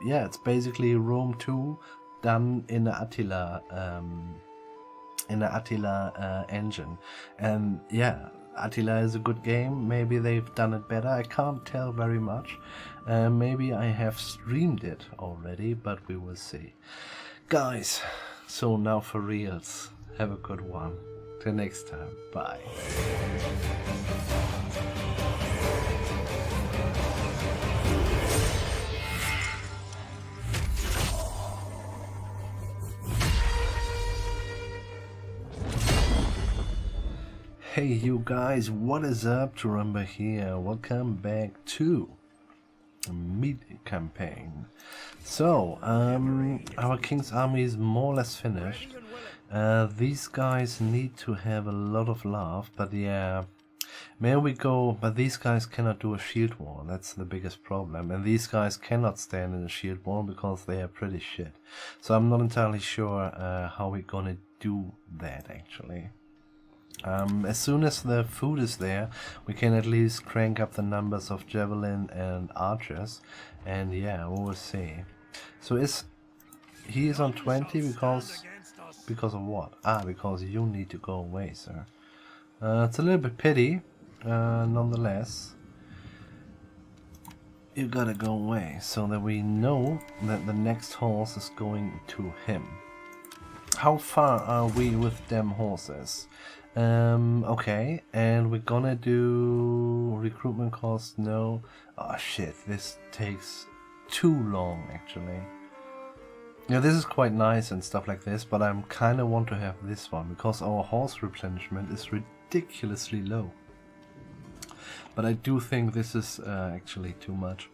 it's basically Rome 2 done in the Attila engine, and Attila is a good game. Maybe they've done it better. I can't tell very much. Maybe I have streamed it already, but we will see. Guys, so now for reals, have a good one. Till next time, bye. Hey you guys, what is up? Turumba here. Welcome back to Mide campaign. So, our King's army is more or less finished. These guys need to have a lot of love, but May we go, but these guys cannot do a shield wall, that's the biggest problem. And these guys cannot stand in a shield wall because they are pretty shit. So I'm not entirely sure how we're gonna do that actually. As soon as the food is there, we can at least crank up the numbers of javelin and archers. And yeah, we'll see. So he is on 20 because of what? Ah, because you need to go away, sir. It's a little bit pity. Nonetheless, you gotta go away so that we know that the next horse is going to him. How far are we with them horses? Okay, and we're gonna do recruitment cost, no. Oh shit, this takes too long actually. Yeah, this is quite nice and stuff like this, but I kinda want to have this one because our horse replenishment is ridiculously low. But I do think this is actually too much.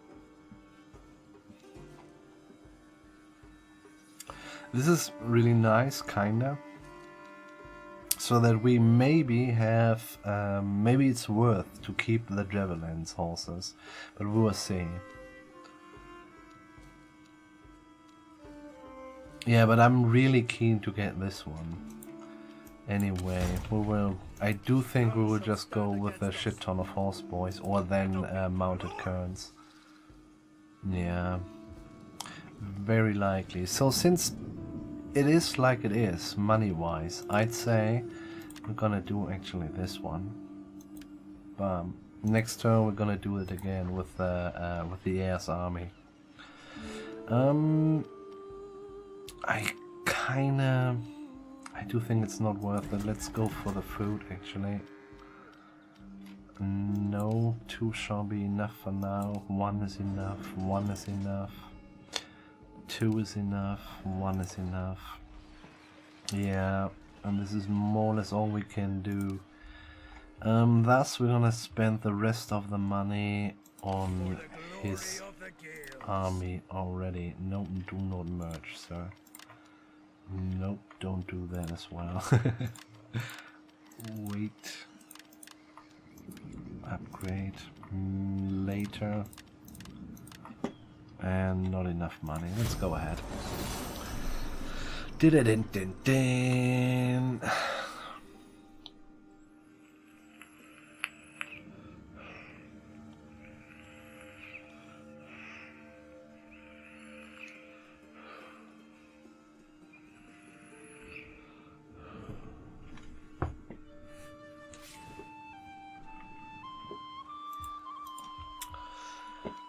This is really nice, kinda. So that we maybe have, maybe it's worth to keep the javelins horses, but we will see. Yeah, but I'm really keen to get this one. Anyway, I do think we will just go with a shit ton of horse boys or then mounted currents. Yeah, very likely. So since it is like it is, money-wise, I'd say we're gonna do actually this one. Next turn we're gonna do it again with the Air's army. I do think it's not worth it. Let's go for the food actually. No, 2 shall be enough for now. 1 is enough, 1 is enough. 2 is enough, 1 is enough. Yeah, and this is more or less all we can do. Thus we're gonna spend the rest of the money on his army already. No, do not merge, sir. Nope, don't do that as well. Wait. Upgrade. Later. And not enough money. Let's go ahead. Din-din-din-din.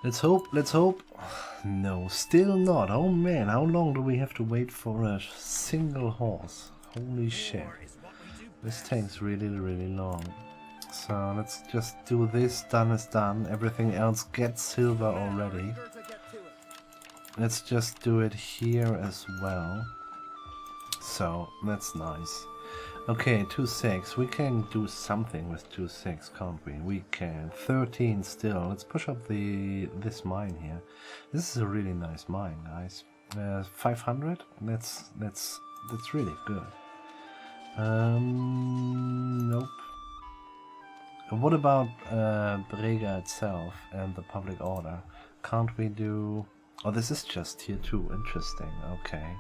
Let's hope, let's hope. No, still not. Oh man, how long do we have to wait for a single horse? Holy shit. This takes really, really long. So let's just do this, done is done. Everything else gets silver already. Let's just do it here as well. So, that's nice. Okay, 2-6. We can do something with 2-6, can't we? We can. 13 still. Let's push up this mine here. This is a really nice mine, guys. 500. That's really good. Nope. What about Brega itself and the public order? Can't we do? Oh, this is just tier 2. Interesting. Okay.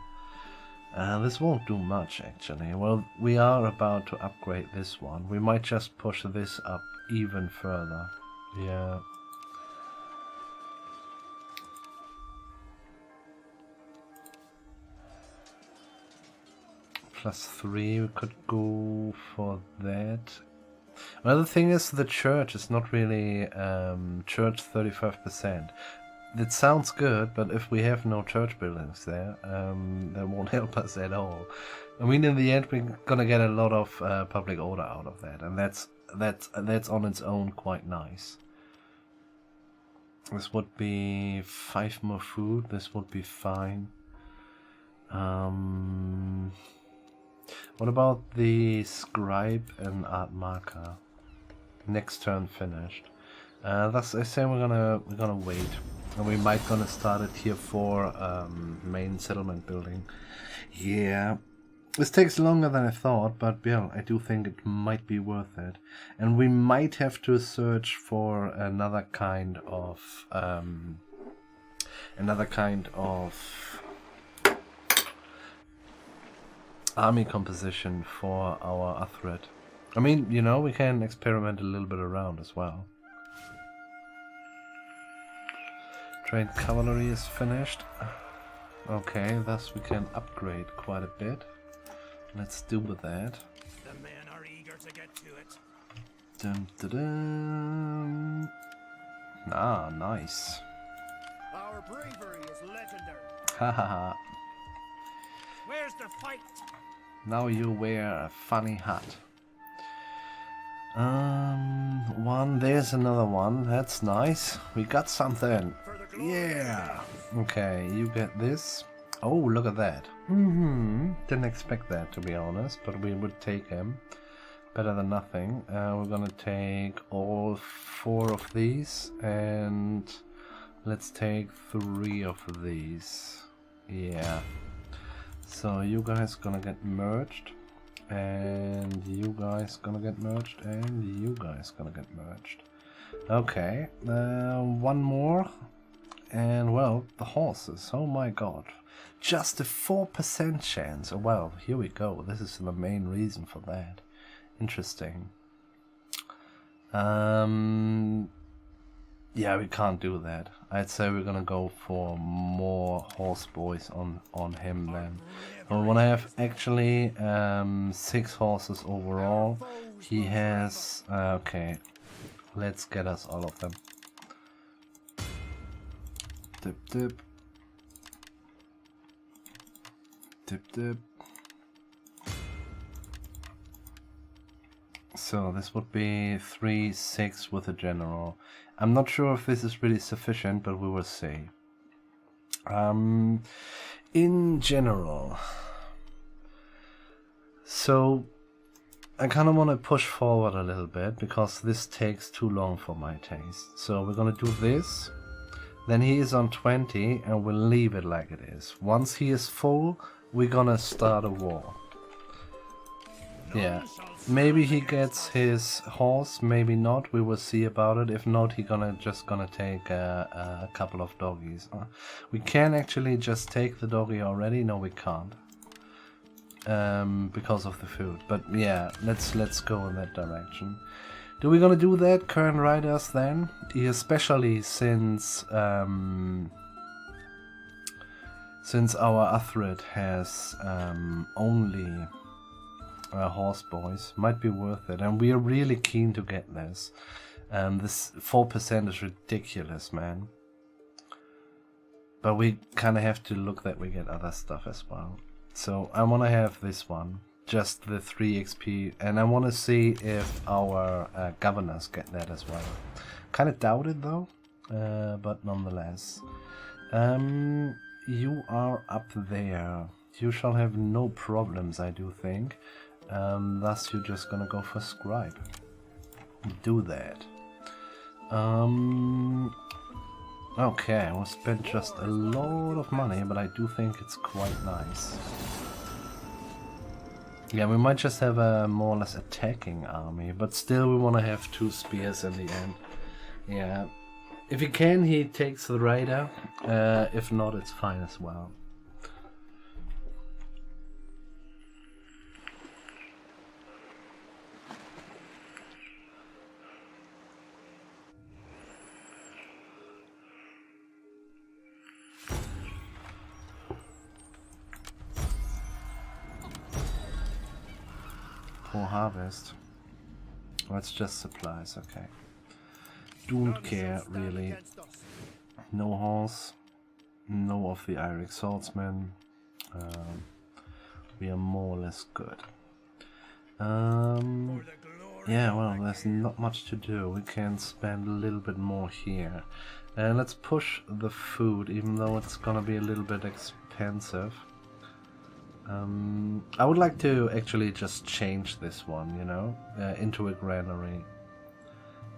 This won't do much actually. Well, we are about to upgrade this one. We might just push this up even further. Yeah. +3, we could go for that. Well, the thing is, the church is not really church 35%. That sounds good, but if we have no church buildings there, that won't help us at all. I mean, in the end, we're gonna get a lot of public order out of that, and that's on its own quite nice. This would be 5 more food. This would be fine. What about the scribe and art marker? Next turn finished. Thus, I say we're gonna wait. And we might gonna start a tier 4 main settlement building. Yeah, This takes longer than I thought, but yeah, I do think it might be worth it. And we might have to search for another kind of army composition for our Uthred. I mean, you know, we can experiment a little bit around as well. Trained cavalry is finished. Okay, thus we can upgrade quite a bit. Let's do with that. The men are eager to get to it. Dun, dun, dun. Ah, nice. Our bravery is legendary. Ha ha ha. Where's the fight? Now you wear a funny hat. There's another one. That's nice. We got something. Yeah. Okay, you get this. Oh, look at that. Didn't expect that, to be honest, but we would take him. Better than nothing. We're gonna take all 4 of these, and let's take 3 of these. Yeah. So you guys gonna get merged, and you guys gonna get merged, and you guys gonna get merged. Okay, one more, and well, the horses. Oh my god, just a 4% chance. Oh, well, here we go. This is the main reason for that. Interesting. Yeah, we can't do that. I'd say we're gonna go for more horse boys on him then. Well, when I have actually 6 horses overall, he has okay. Let's get us all of them. Dip dip. Dip dip. So this would be 3, 6 with a general. I'm not sure if this is really sufficient, but we will see. In general, so I kind of want to push forward a little bit because this takes too long for my taste. So we're gonna do this. Then he is on 20, and we'll leave it like it is. Once he is full, we're gonna start a war. Yeah, maybe he gets his horse, maybe not. We will see about it. If not, he's just gonna take a couple of doggies. We can actually just take the doggy already. No, we can't, because of the food. But yeah, let's go in that direction. Do we gonna do that, current riders? Then, especially since our Uthred has only horse boys, might be worth it, and we are really keen to get this. This 4% is ridiculous, man. But we kind of have to look that we get other stuff as well. So I want to have this one, just the 3 XP, and I want to see if our governors get that as well. Kind of doubt it though, but nonetheless. You are up there. You shall have no problems, I do think. Thus you're just gonna go for scribe. Do that. Okay, we'll spend just a lot of money, but I do think it's quite nice. Yeah, we might just have a more or less attacking army, but still we want to have 2 spears in the end. Yeah, if he can, he takes the raider. If not, it's fine as well. Harvest. Oh, it's just supplies, okay. Don't care, really. No horse. No of the Iric swordsmen. We are more or less good. Yeah, well, there's not much to do. We can spend a little bit more here. Let's push the food, even though it's gonna be a little bit expensive. I would like to actually just change this one, you know, into a granary.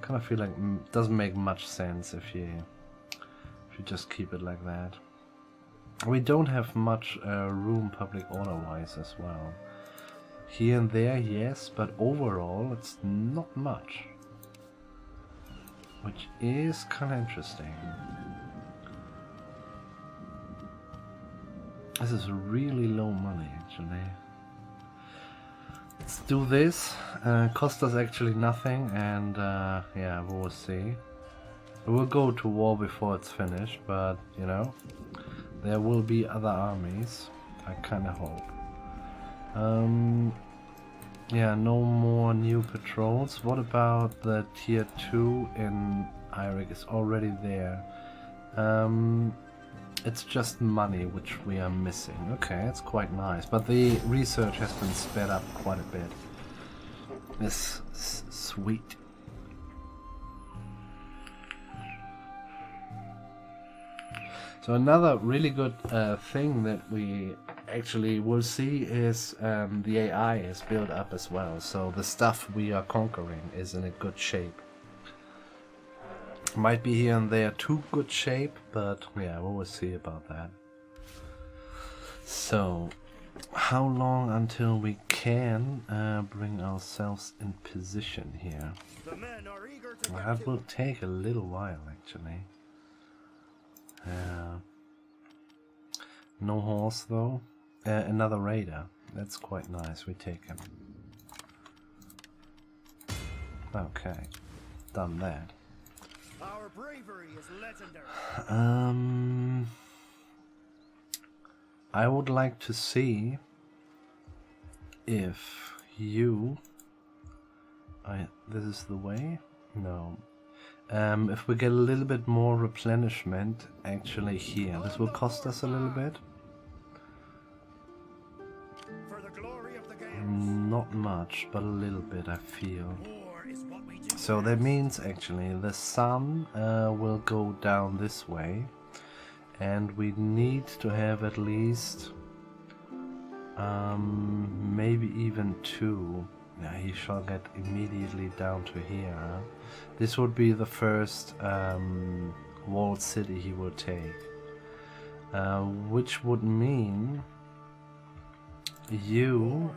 Kind of feel like it doesn't make much sense if you just keep it like that. We don't have much room public order-wise as well. Here and there, yes, but overall it's not much. Which is kind of interesting. This is really low money, actually. Let's do this. Cost us actually nothing, and yeah, we'll see. We'll go to war before it's finished, but you know, there will be other armies. I kind of hope. Yeah, no more new patrols. What about the tier 2 in Iraq? Is already there. It's just money which we are missing. Okay, it's quite nice, but the research has been sped up quite a bit. It's sweet. So another really good thing that we actually will see is the AI is built up as well. So the stuff we are conquering is in a good shape. Might be here and there too good shape, but yeah, we will see about that. So, how long until we can bring ourselves in position here? The men are eager to Well, get that to will it. take a little while, actually. No horse, though. Another raider. That's quite nice. We take him. Okay. Done that. Our bravery is legendary. I would like to see if you... this is the way? No. If we get a little bit more replenishment actually here. This will cost us a little bit. For the glory of the Gales. Not much, but a little bit, I feel. War is what we do. So that means actually the sun will go down this way, and we need to have at least maybe even 2. Yeah, he shall get immediately down to here. This would be the first walled city he will take, which would mean you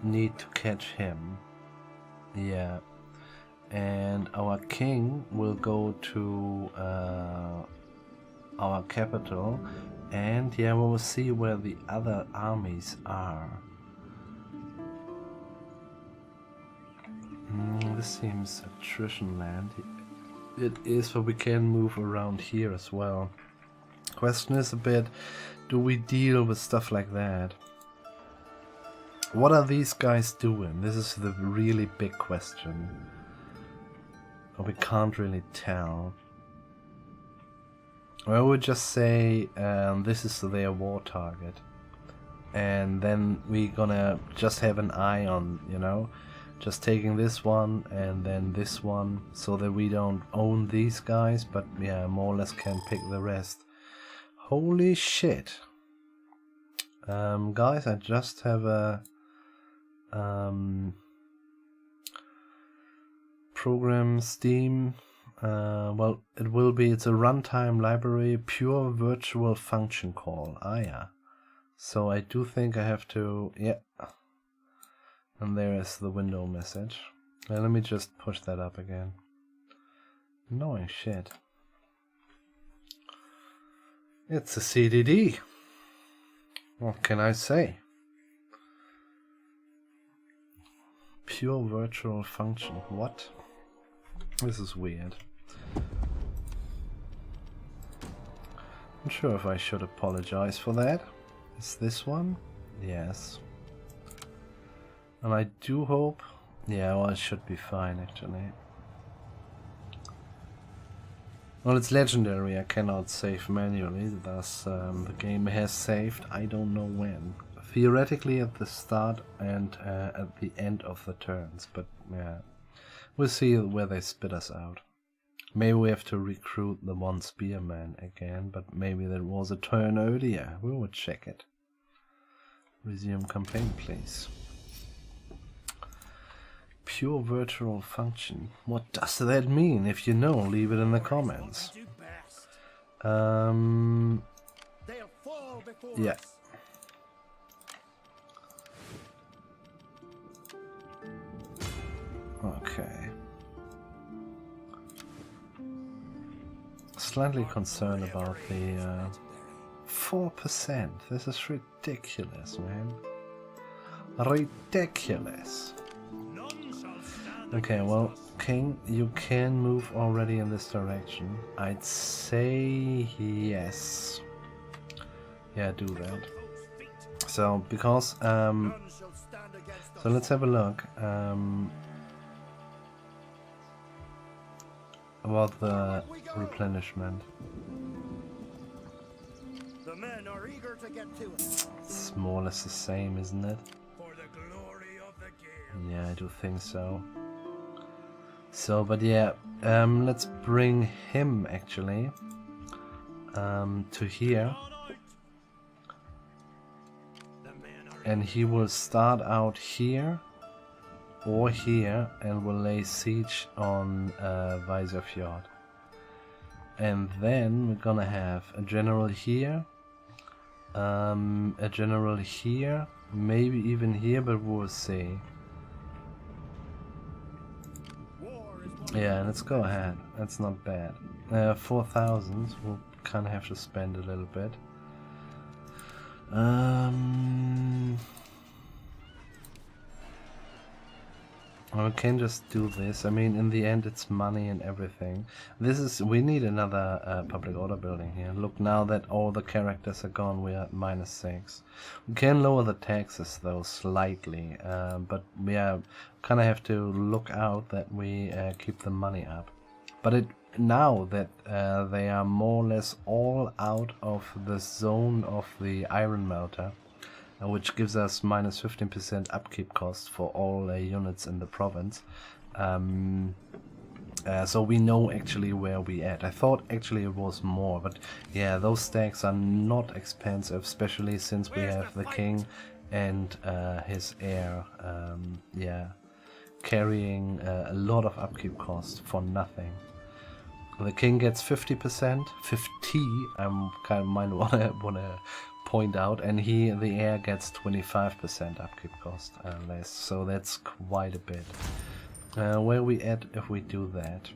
need to catch him. Yeah. And our king will go to our capital, and yeah, we will see where the other armies are. This seems attrition land. It is, but we can move around here as well. Question is a bit, do we deal with stuff like that? What are these guys doing? This is the really big question. We can't really tell. I would just say this is their war target, and then we're gonna just have an eye on, you know, just taking this one and then this one, so that we don't own these guys, but yeah, more or less can pick the rest. Holy shit. Guys, I just have a program Steam. Well, it will be, it's a runtime library, pure virtual function call. Ah, yeah. So I do think I have to, yeah. And there is the window message. Let me just push that up again. Annoying shit. It's a CDD. What can I say? Pure virtual function. What? This is weird. Not sure if I should apologize for that. Is this one? Yes. And I do hope... Yeah, well, it should be fine, actually. Well, it's legendary. I cannot save manually, thus the game has saved. I don't know when. Theoretically at the start and at the end of the turns, but yeah. We'll see where they spit us out. Maybe we have to recruit the one spearman again, but maybe that was a turn earlier. We will check it. Resume campaign, please. Pure virtual function. What does that mean? If you know, leave it in the comments. We do best. They'll fall before Yeah. us. slightly concerned about the 4%. This is ridiculous, man. Ridiculous. None shall stand Okay, well, King, you can move already in this direction. I'd say yes. Yeah, do that. against foes' feet. So, because, None shall stand against us. so let's have a look. About the replenishment. The men are eager to get to it. It's more or less the same, isn't it? For the glory of the game. Yeah, I do think so. So, but yeah, let's bring him actually to here, The men are and he will start out here or here and will lay siege on Weiser Fjord. And then we're gonna have a general here, a general here, maybe even here, but we'll see. war is what Yeah, let's go ahead. That's not bad. 4,000. We'll kind of have to spend a little bit. We can just do this. I mean, in the end, it's money and everything. This is. We need another public order building here. Look, now that all the characters are gone, we are at -6. We can lower the taxes though slightly, but we kind of have to look out that we keep the money up. But now that they are more or less all out of the zone of the iron melter, which gives us -15% upkeep cost for all units in the province. So we know actually where we at. I thought actually it was more, but yeah, those stacks are not expensive, especially since we have the king and his heir, yeah, carrying a lot of upkeep cost for nothing. The king gets 50%, 50. I'm kind of wanna point out, and the heir gets 25% upkeep cost less. So that's quite a bit. Where we at if we do that?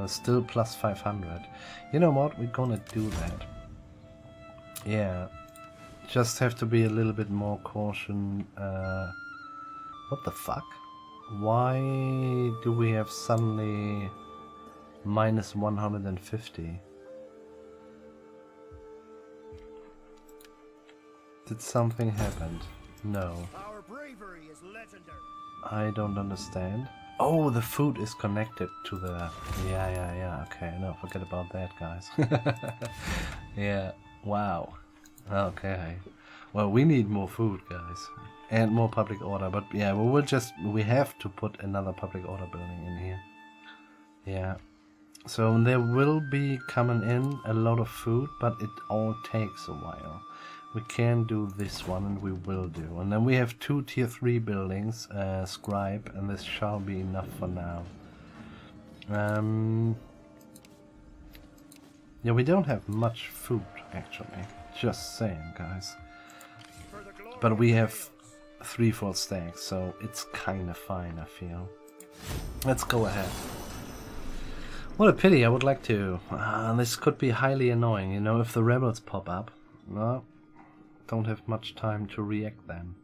Still plus 500. You know what? We're gonna do that. Yeah, just have to be a little bit more caution. What the fuck? Why do we have suddenly -150? Did something happen? No. our bravery is legendary. I don't understand. Oh, the food is connected to the... Yeah. Okay, no, forget about that, guys. Yeah, wow. Okay. Well, we need more food, guys. And more public order. But yeah, we have to put another public order building in here. Yeah. So there will be coming in a lot of food, but it all takes a while. We can do this one, and we will do. And then we have 2 tier 3 buildings, scribe, and this shall be enough for now. Yeah, we don't have much food, actually. Just saying, guys. For the glory But of we the have Gales. 3 full stacks, so it's kind of fine, I feel. Let's go ahead. What a pity, I would like to. This could be highly annoying, you know, if the rebels pop up. Well, don't have much time to react then.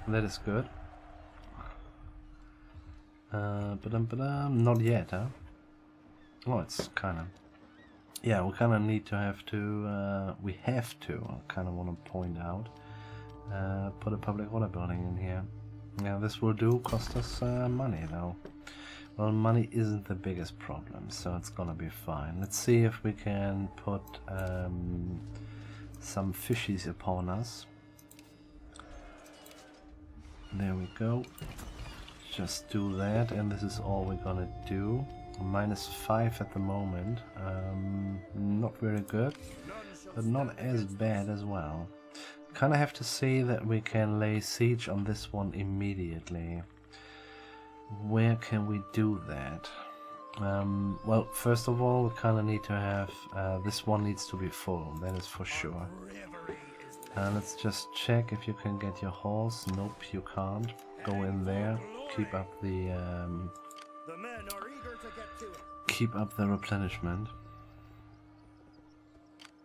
That is good. Not yet, huh? Oh, it's kind of... Yeah, we kind of need to have to... we have to, I kind of want to point out, put a public order building in here. Yeah, this will cost us money, though. Well, money isn't the biggest problem, so it's gonna be fine. Let's see if we can put some fishies upon us. There we go. Just do that, and this is all we're gonna do. -5 at the moment. Not very good, but not as bad as well. Kind of have to say that we can lay siege on this one immediately. Where can we do that? Well, first of all, we kind of need to have this one needs to be full. That is for sure. Bravery is Let's just check if you can get your horse. Nope, you can't. Go in there. Keep up the the men are eager to get to it. keep up the replenishment.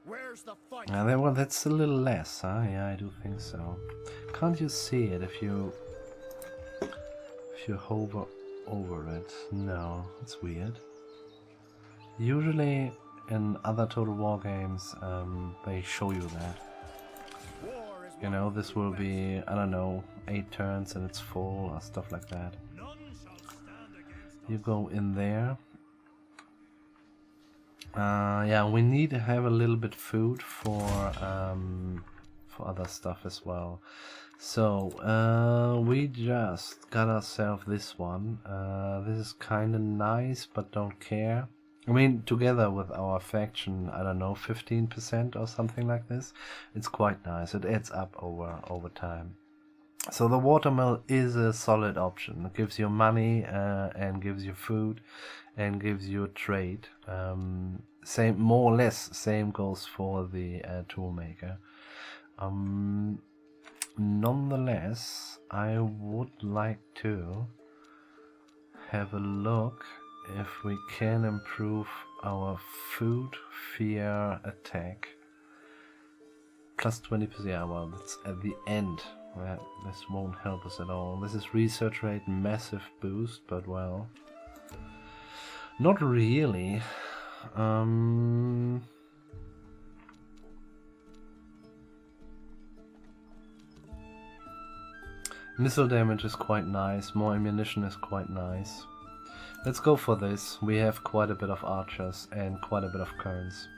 Where's the fight? Well, that's a little less, huh? Yeah, I do think so. Can't you see it if you hover over it? No, it's weird. Usually in other Total War games, they show you that. War is You know, this will be, I don't know, 8 turns and it's full or stuff like that. none shall stand against You go in there. Yeah, we need to have a little bit food for other stuff as well. So we just got ourselves this one. This is kind of nice, but don't care. I mean, together with our faction, I don't know, 15% or something like this. It's quite nice. It adds up over time. So the watermill is a solid option. It gives you money and gives you food and gives you trade. Same, more or less, same goes for the toolmaker. Nonetheless, I would like to have a look if we can improve our food, fear, attack. Plus 20%, yeah, well, that's at the end. This won't help us at all. This is research rate, massive boost, but well, not really. Missile damage is quite nice, more ammunition is quite nice. Let's go for this. We have quite a bit of archers and quite a bit of currents.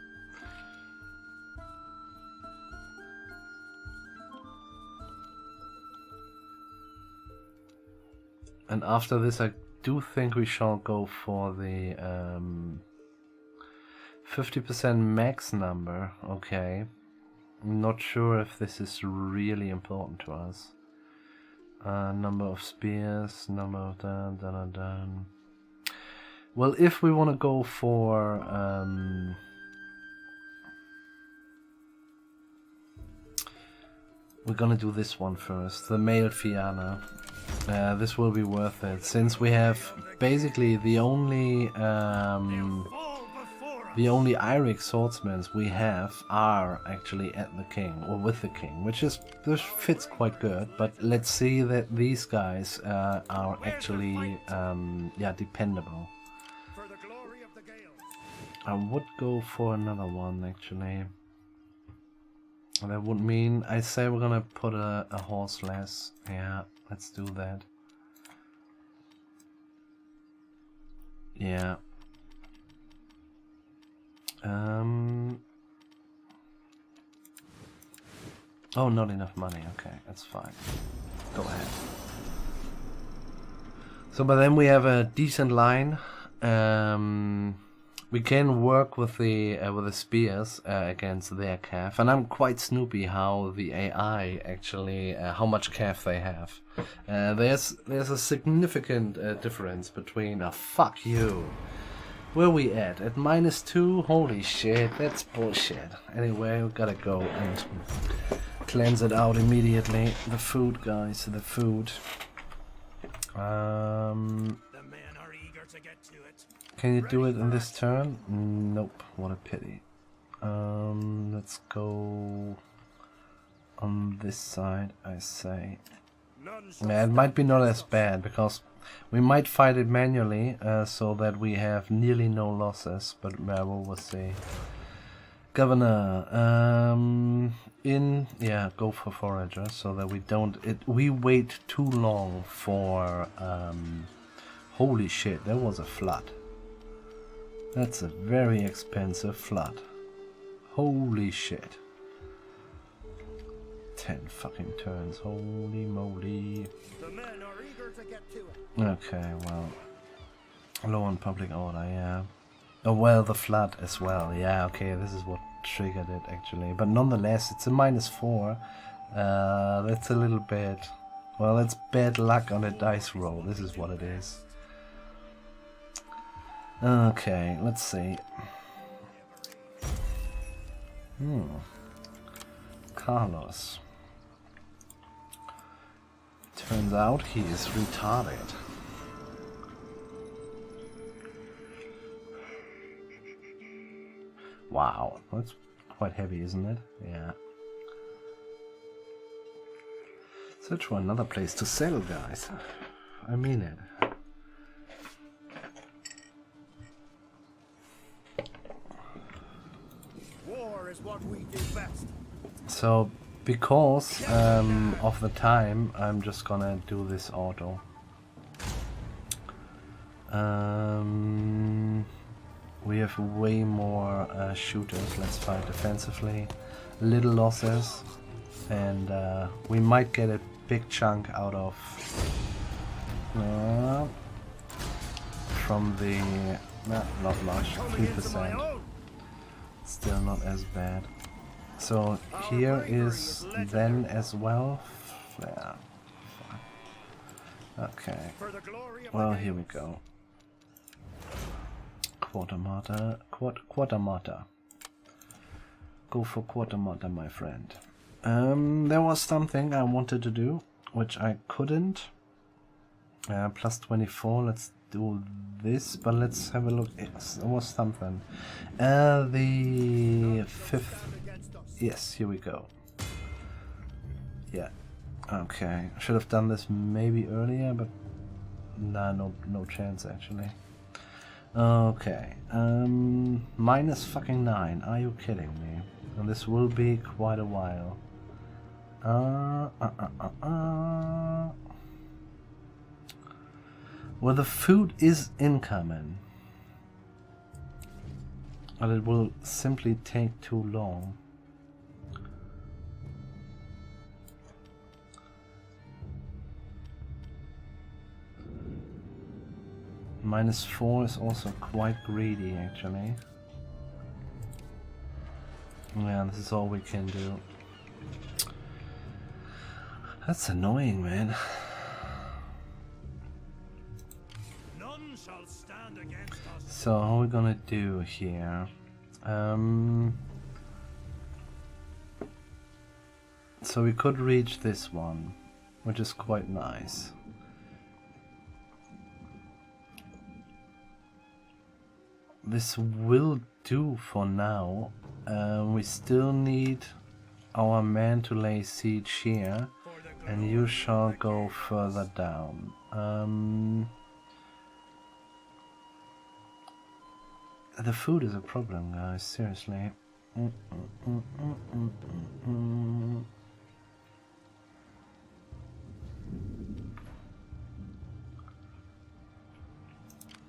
And after this I do think we shall go for the 50% max number. Okay. I'm not sure if this is really important to us. Number of spears, number of done. Well, if we want to go for we're gonna do this one first, the male Fianna. This will be worth it, since we have basically the only Iric swordsmen we have are actually at the king, or with the king, which fits quite good. But let's see that these guys are actually dependable. for the glory of the Gale. I would go for another one actually. That would mean I say we're gonna put a horse less. Yeah, let's do that. Yeah. Oh, not enough money. Okay, that's fine. Go ahead. So, but then we have a decent line. We can work with the spears against their calf, and I'm quite snoopy how the AI actually how much calf they have. There's a significant difference between fuck you. Where we at -2? Holy shit, that's bullshit. Anyway, we gotta go and cleanse it out immediately. The food, guys, the food. The men are eager to get to it. Can you do it in this turn? Nope, what a pity. Let's go on this side, I say. None shall Yeah, it might be not as bad, because we might fight it manually, so that we have nearly no losses, but we'll see. Governor, go for forager, so that we wait too long for, holy shit, there was a flood. That's a very expensive flood. Holy shit. 10 fucking turns, holy moly. the men are eager to get to it. Okay, well, low on public order, yeah. Oh well, the flood as well, yeah, okay, this is what triggered it actually. But nonetheless, it's a -4. That's a little bit, well, it's bad luck on a dice roll, this is what it is. Okay, let's see. Carlos. Turns out he is retarded. Wow, that's quite heavy, isn't it? Yeah. Search for another place to sell, guys. I mean it. War is what we do best. So, because of the time, I'm just gonna do this auto. We have way more shooters. Let's fight defensively. Little losses, and we might get a big chunk out of from the not much, 3%. Still not as bad. So here is then as well. Yeah. Okay. Well, here we go. Quartermaster. Quartermaster. Go for quartermaster, my friend. There was something I wanted to do, which I couldn't. Plus 24. Let's do this, but let's have a look. Yes, there was something. The 5th. Yes, here we go. Yeah. Okay. Should have done this maybe earlier, but nah, no chance actually. Okay. Minus fucking 9. Are you kidding me? And this will be quite a while. Well, the food is incoming. But it will simply take too long. Minus 4 is also quite greedy, actually. Yeah, this is all we can do. That's annoying, man. None shall stand against us. So, how are we gonna do here? So we could reach this one, which is quite nice. This will do for now. We still need our man to lay siege here, and you shall go further down. The food is a problem, guys, seriously.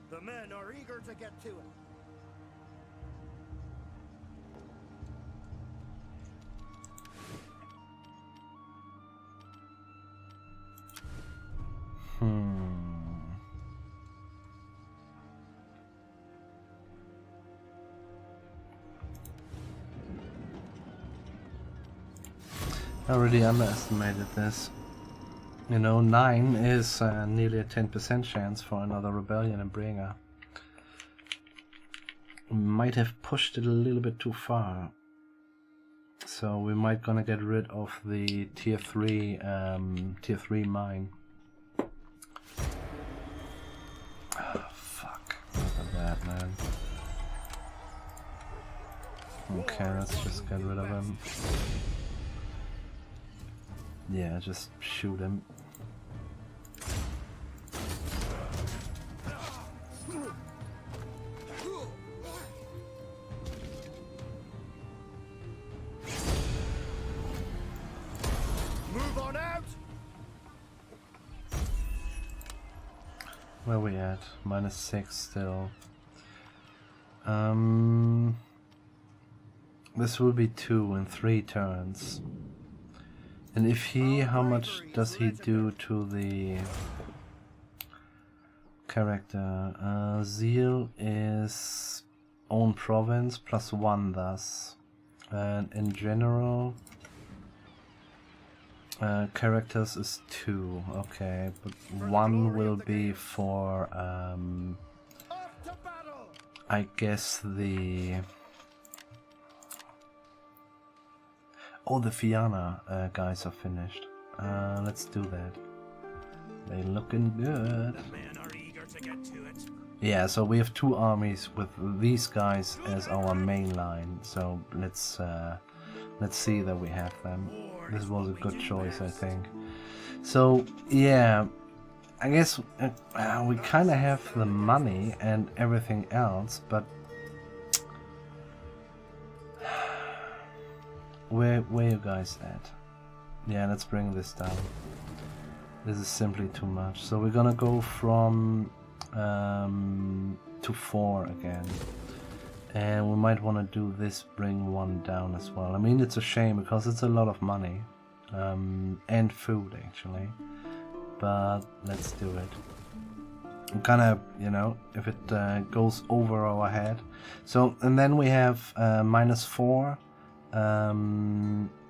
The men are eager to get to it. I already underestimated this. You know, 9 is nearly a 10% chance for another rebellion in Bringer. We might have pushed it a little bit too far. So we might gonna get rid of the tier 3 mine. Oh, fuck. Look at that, man. Okay, let's just get rid of him. Yeah, just shoot him. Move on out. Where we at? Minus 6 still. This will be 2 in 3 turns. And if he, how much does he do to the character? Zeal is own province plus 1 thus. And in general, characters is 2. Okay, but 1 will be for Off to battle. I guess the... Oh, the Fianna guys are finished. Let's do that. They looking good. The men are eager to get to it. Yeah, so we have 2 armies with these guys as our main line. So let's see that we have them. This was a good choice, I think. So yeah, I guess we kind of have the money and everything else, but where you guys at? Yeah, let's bring this down. This is simply too much. So we're gonna go from to 4 again. And we might want to do this, bring 1 down as well. I mean, it's a shame because it's a lot of money. And food, actually. But let's do it. I'm kind of, you know, if it goes over our head. So, and then we have -4.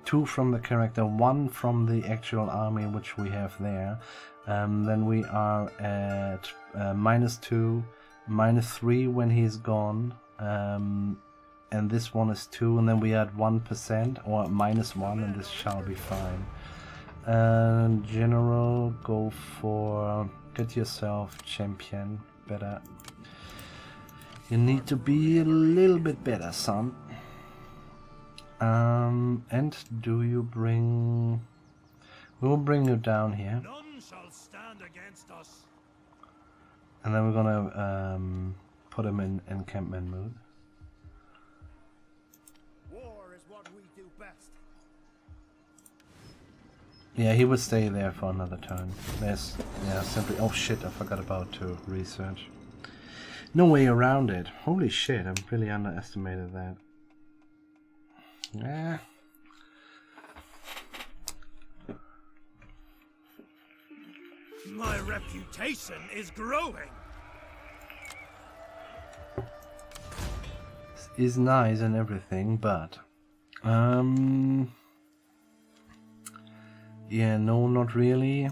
2 from the character, 1 from the actual army, which we have there. Then we are at -2, -3 when he's gone. And this one is 2, and then we add 1% or -1, and this shall be fine. General, go for get yourself champion better. You need to be a little bit better, son. And do you bring... We'll bring you down here. None shall stand against us. And then we're gonna put him in encampment mode. War is what we do best. Yeah, he would stay there for another turn. There's, yeah, simply... Oh shit, I forgot about to research. No way around it. Holy shit, I really underestimated that. Yeah. My reputation is growing. Is nice and everything, but yeah, no, not really.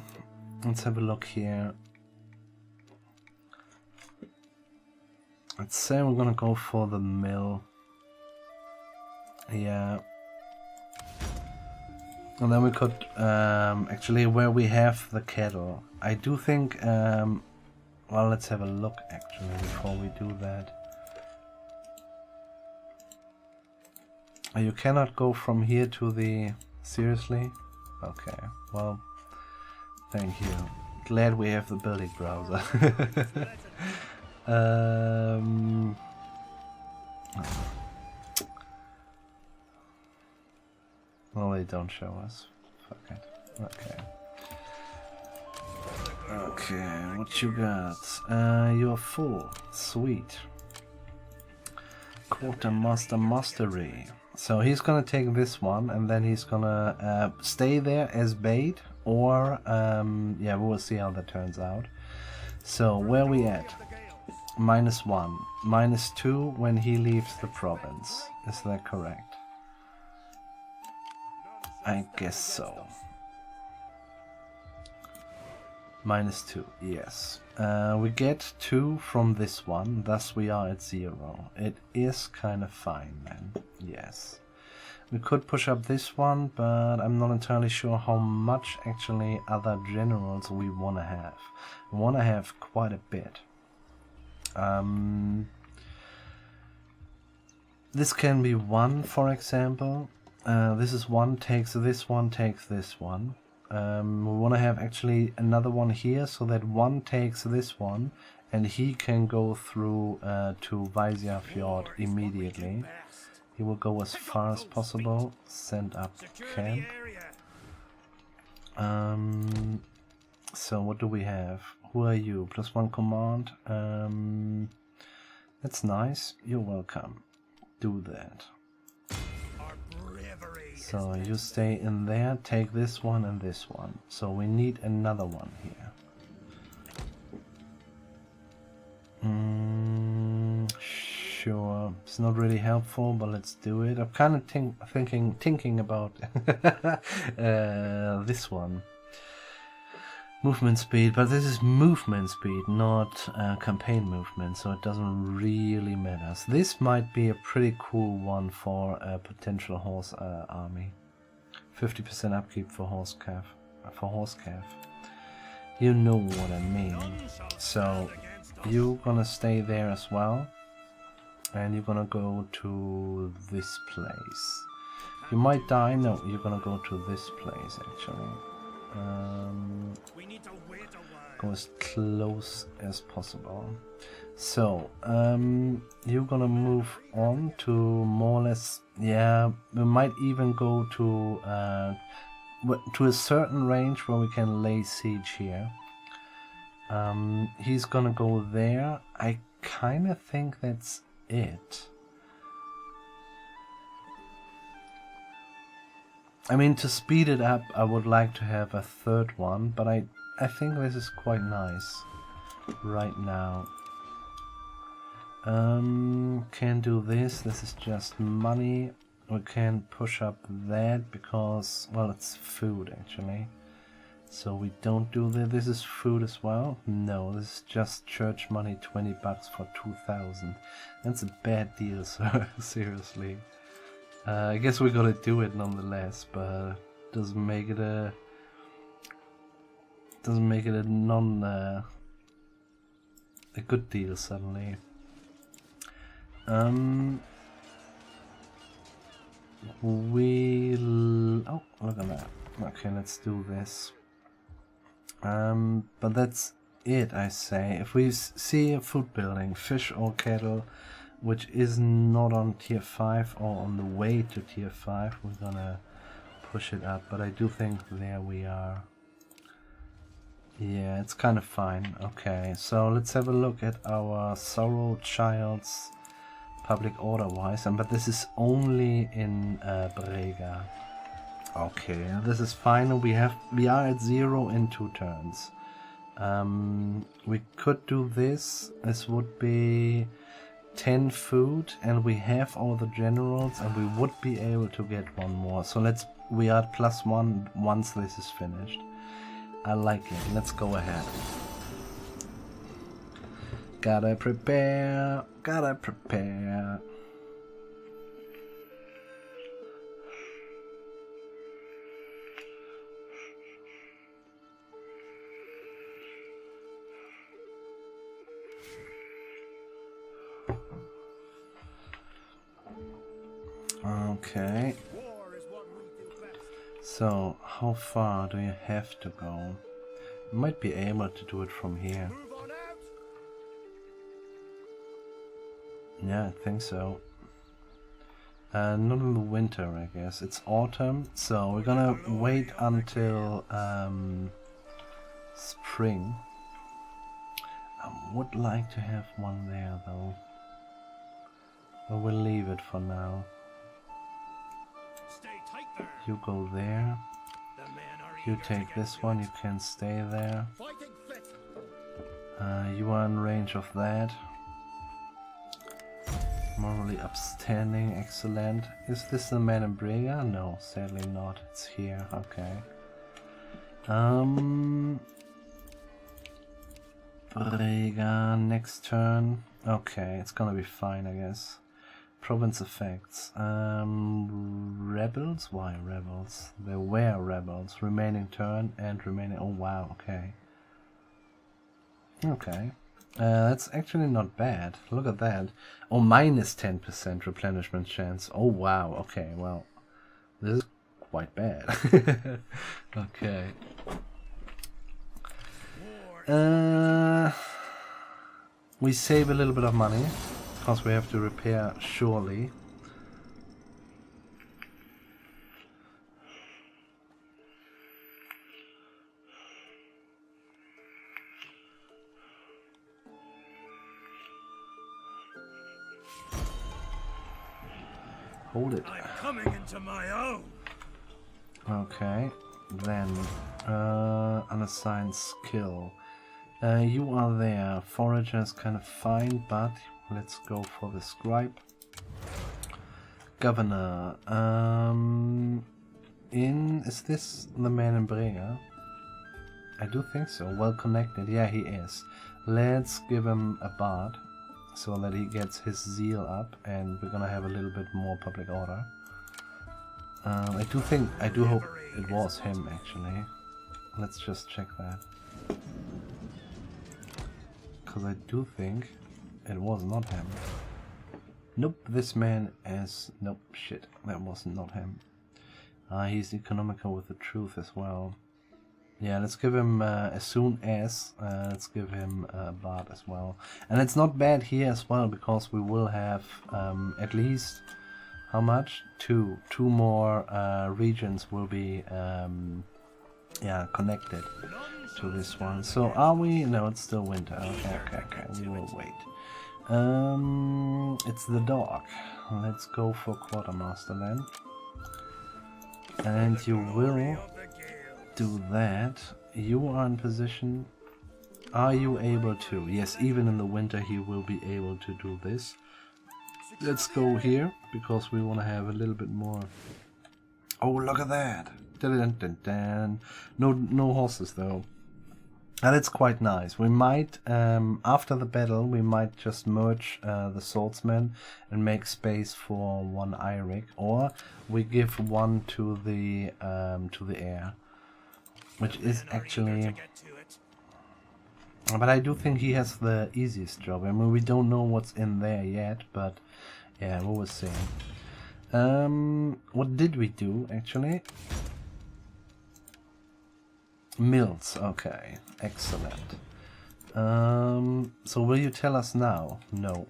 Let's have a look here. Let's say we're gonna go for the mill. Yeah. And then we could actually where we have the kettle. I do think well, let's have a look actually before we do that. You cannot go from here to the... Seriously? Okay, well, thank you. Glad we have the building browser. Well, they don't show us. Fuck it. Okay. Okay, what you got? You're full. Sweet. Quartermaster Mastery. So he's gonna take this one, and then he's gonna stay there as bait, or yeah, we'll see how that turns out. So where are we at? -1, -2 when he leaves the province. Is that correct? I guess so. -2, yes. We get 2 from this one, thus we are at 0. It is kind of fine then, yes. We could push up this one, but I'm not entirely sure how much actually other generals we want to have. We want to have quite a bit. This can be 1, for example. This is 1, takes this one, takes this one. We want to have actually another one here, so that 1 takes this one, and he can go through to Vaisia Fjord immediately. He will go as far as possible, send up camp. So what do we have? Who are you? +1 command. That's nice. You're welcome. Do that. So you stay in there, take this one and this one. So we need another one here. Sure, it's not really helpful, but let's do it. I'm kind of thinking about this one. movement speed, but this is movement speed, not campaign movement, so it doesn't really matter. So this might be a pretty cool one for a potential horse army. 50% upkeep for horse calf. You know what I mean. So you're gonna stay there as well, and you're gonna go to this place. You might die. No, you're gonna go to this place actually. Go as close as possible. So you're gonna move on to more or less. Yeah, we might even go to a certain range where we can lay siege here. He's gonna go there. I kind of think that's it. I mean, to speed it up, I would like to have a third one, but I think this is quite nice right now. Can do this. This is just money. We can push up that because, well, it's food actually. So we don't do that. This is food as well. No, this is just church money. 20 bucks for 2,000. That's a bad deal, sir. Seriously. I guess we gotta do it nonetheless, but doesn't make it a a good deal suddenly. Oh, look at that. Okay, let's do this. But that's it, I say. If we see a food building, fish or cattle, which is not on tier 5 or on the way to tier 5, we're gonna push it up. But I do think there we are. Yeah, it's kind of fine. Okay, so let's have a look at our Sorrow Child's public order wise, but this is only in Brega. Okay, this is fine. We are at 0 in 2 turns. We could do this. This would be 10 food, and we have all the generals, and we would be able to get one more. So we are at +1 once this is finished. I like it. Let's go ahead. Gotta prepare. Gotta prepare. Okay. So, how far do you have to go? You might be able to do it from here. Yeah, I think so. Not in the winter, I guess. It's autumn, so we're gonna wait until spring. I would like to have one there, though. But we'll leave it for now. You go there. You take this one, you can stay there. You are in range of that. Morally upstanding, excellent. Is this the man in Brega? No, sadly not. It's here, okay. Brega, next turn. Okay, it's gonna be fine, I guess. Province effects. Rebels? Why rebels? There were rebels. Remaining turn and remaining... Oh wow, okay. Okay. That's actually not bad. Look at that. Oh, minus 10% replenishment chance. Oh wow, okay, well. This is quite bad. Okay. We save a little bit of money. Because we have to repair, surely. Hold it. I'm coming into my own. Okay, then unassigned skill. You are there. Forager is kind of fine, but let's go for the scribe. Governor. Is this the man in Brega? I do think so. Well connected. Yeah, he is. Let's give him a bard so that he gets his zeal up, and we're gonna have a little bit more public order. I do hope it was him actually. Let's just check that. Because I do think it was not him. Nope, this man is... Nope, shit, that was not him. He's economical with the truth as well. Yeah, let's give him, as soon as, let's give him a bard as well. And it's not bad here as well, because we will have at least, how much? Two more regions will be, yeah, connected to this one. So are we? No, it's still winter. Okay, we will wait. It's the dog. Let's go for quartermaster then. And you will do that. You are in position. Are you able to? Yes, even in the winter he will be able to do this. Let's go here, because we want to have a little bit more. Oh, look at that. Dun, dun, dun. No horses though. And it's quite nice. We might, after the battle, we might just merge the swordsmen and make space for one Eirik, or we give one to the heir, which is actually. But I do think he has the easiest job. I mean, we don't know what's in there yet, but yeah, we will see. What did we do actually? Mills, okay, excellent. So will you tell us now? No.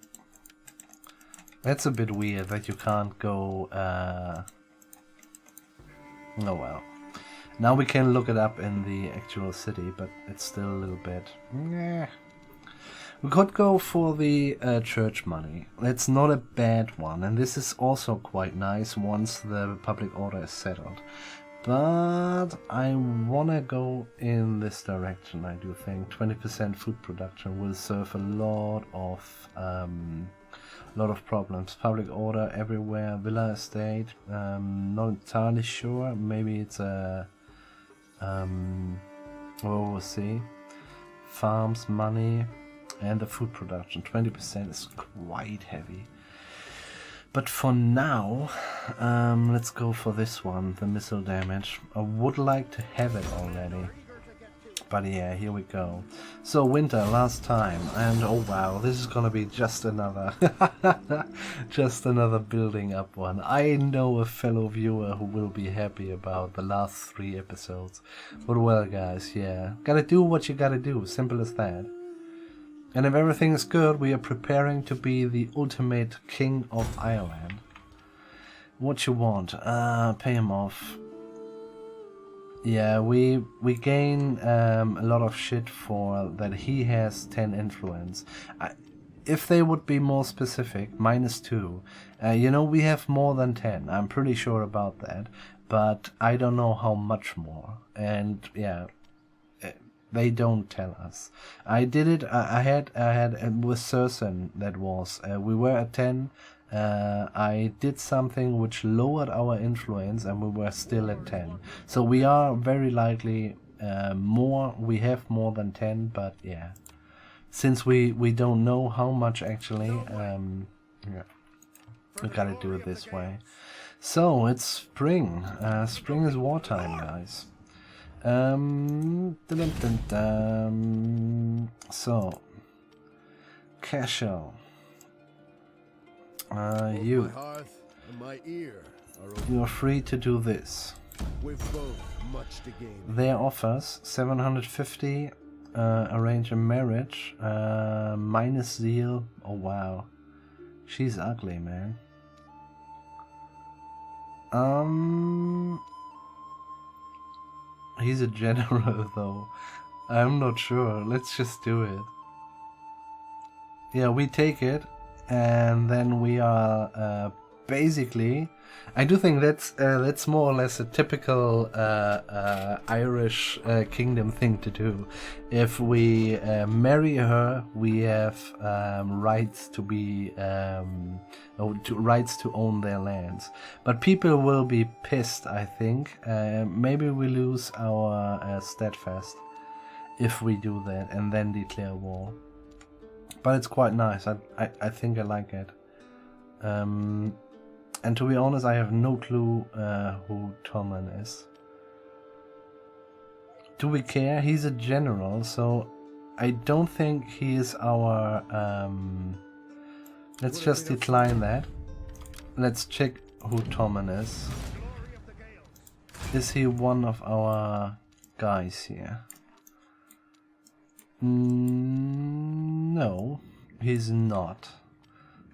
That's a bit weird that you can't go, oh well. Now we can look it up in the actual city, but it's still a little bit, yeah. We could go for the church money. It's not a bad one, and this is also quite nice once the public order is settled. But I wanna go in this direction. I do think 20% food production will serve a lot of problems. Public order everywhere, villa estate. Not entirely sure. Maybe it's a we'll see. Farms, money, and the food production. 20% is quite heavy. But for now, let's go for this one, the missile damage. I would like to have it already. But yeah, here we go. So winter, last time, and oh wow, this is gonna be just another, just another building up one. I know a fellow viewer who will be happy about the last 3 episodes. But well guys, yeah, gotta do what you gotta do, simple as that. And if everything is good, we are preparing to be the ultimate king of Ireland. What you want? Pay him off. Yeah, we gain a lot of shit for that he has 10 influence. If they would be more specific, -2. You know, we have more than 10. I'm pretty sure about that. But I don't know how much more. And yeah. They don't tell us. I did it. I had with Certain. That was we were at 10. I did something which lowered our influence, and we were still at 10. So we are very likely more. We have more than 10, but yeah, since we don't know how much actually, yeah, we gotta do it this way. So it's spring. Spring is wartime, guys. So, Cashel, you are free to do this. Their offers 750, arrange a marriage, minus zeal. Oh wow, she's ugly, man. He's a general though. I'm not sure. Let's just do it. Yeah, we take it, and then we are basically. I do think that's more or less a typical Irish kingdom thing to do. If we marry her, we have rights to be rights to own their lands. But people will be pissed, I think. Maybe we lose our steadfast. if we do that and then declare war. But it's quite nice. I think I like it. And to be honest, I have no clue who Tommen is. Do we care? He's a general, so I don't think he is our... let's just decline that. Let's check who Tommen is. Is he one of our guys here? No, he's not.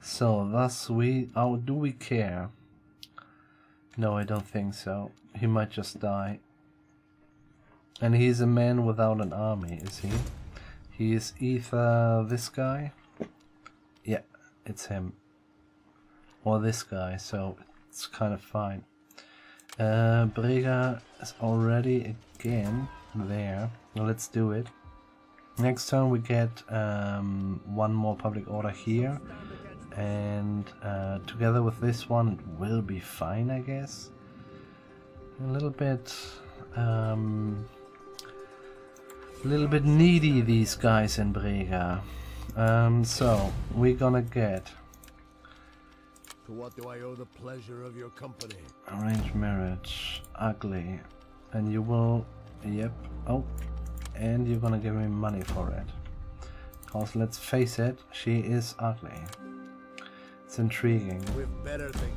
So thus do we care? No, I don't think so. He might just die. And he's a man without an army, is he? He is either this guy. Yeah, it's him. Or this guy, so it's kind of fine. Brega is already again there. Let's do it. Next turn we get one more public order here. And together with this one it will be fine, I guess. A little bit needy, these guys in Brega. So we're gonna get... To what do I owe the pleasure of your company? Arranged marriage. Ugly. And you will... Yep. Oh. And you're gonna give me money for it. Because let's face it, she is ugly. It's intriguing. With better things.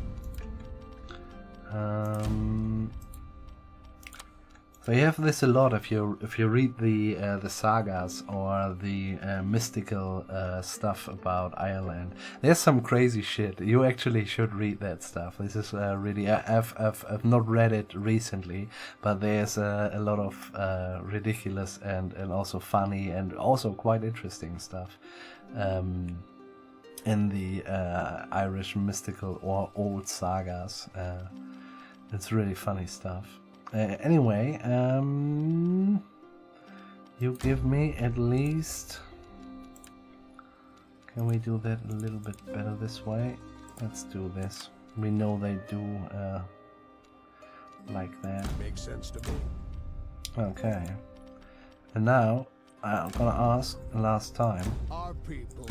So you have this a lot if you read the sagas or the mystical stuff about Ireland. There's some crazy shit. You actually should read that stuff. This is really I've not read it recently, but there's a lot of ridiculous and also funny and also quite interesting stuff in the Irish mystical or old sagas. It's really funny stuff. Anyway, you give me at least... Can we do that a little bit better this way? Let's do this. We know they do like that. Makes sense to me. Okay. And now, I'm gonna ask last time. Our people.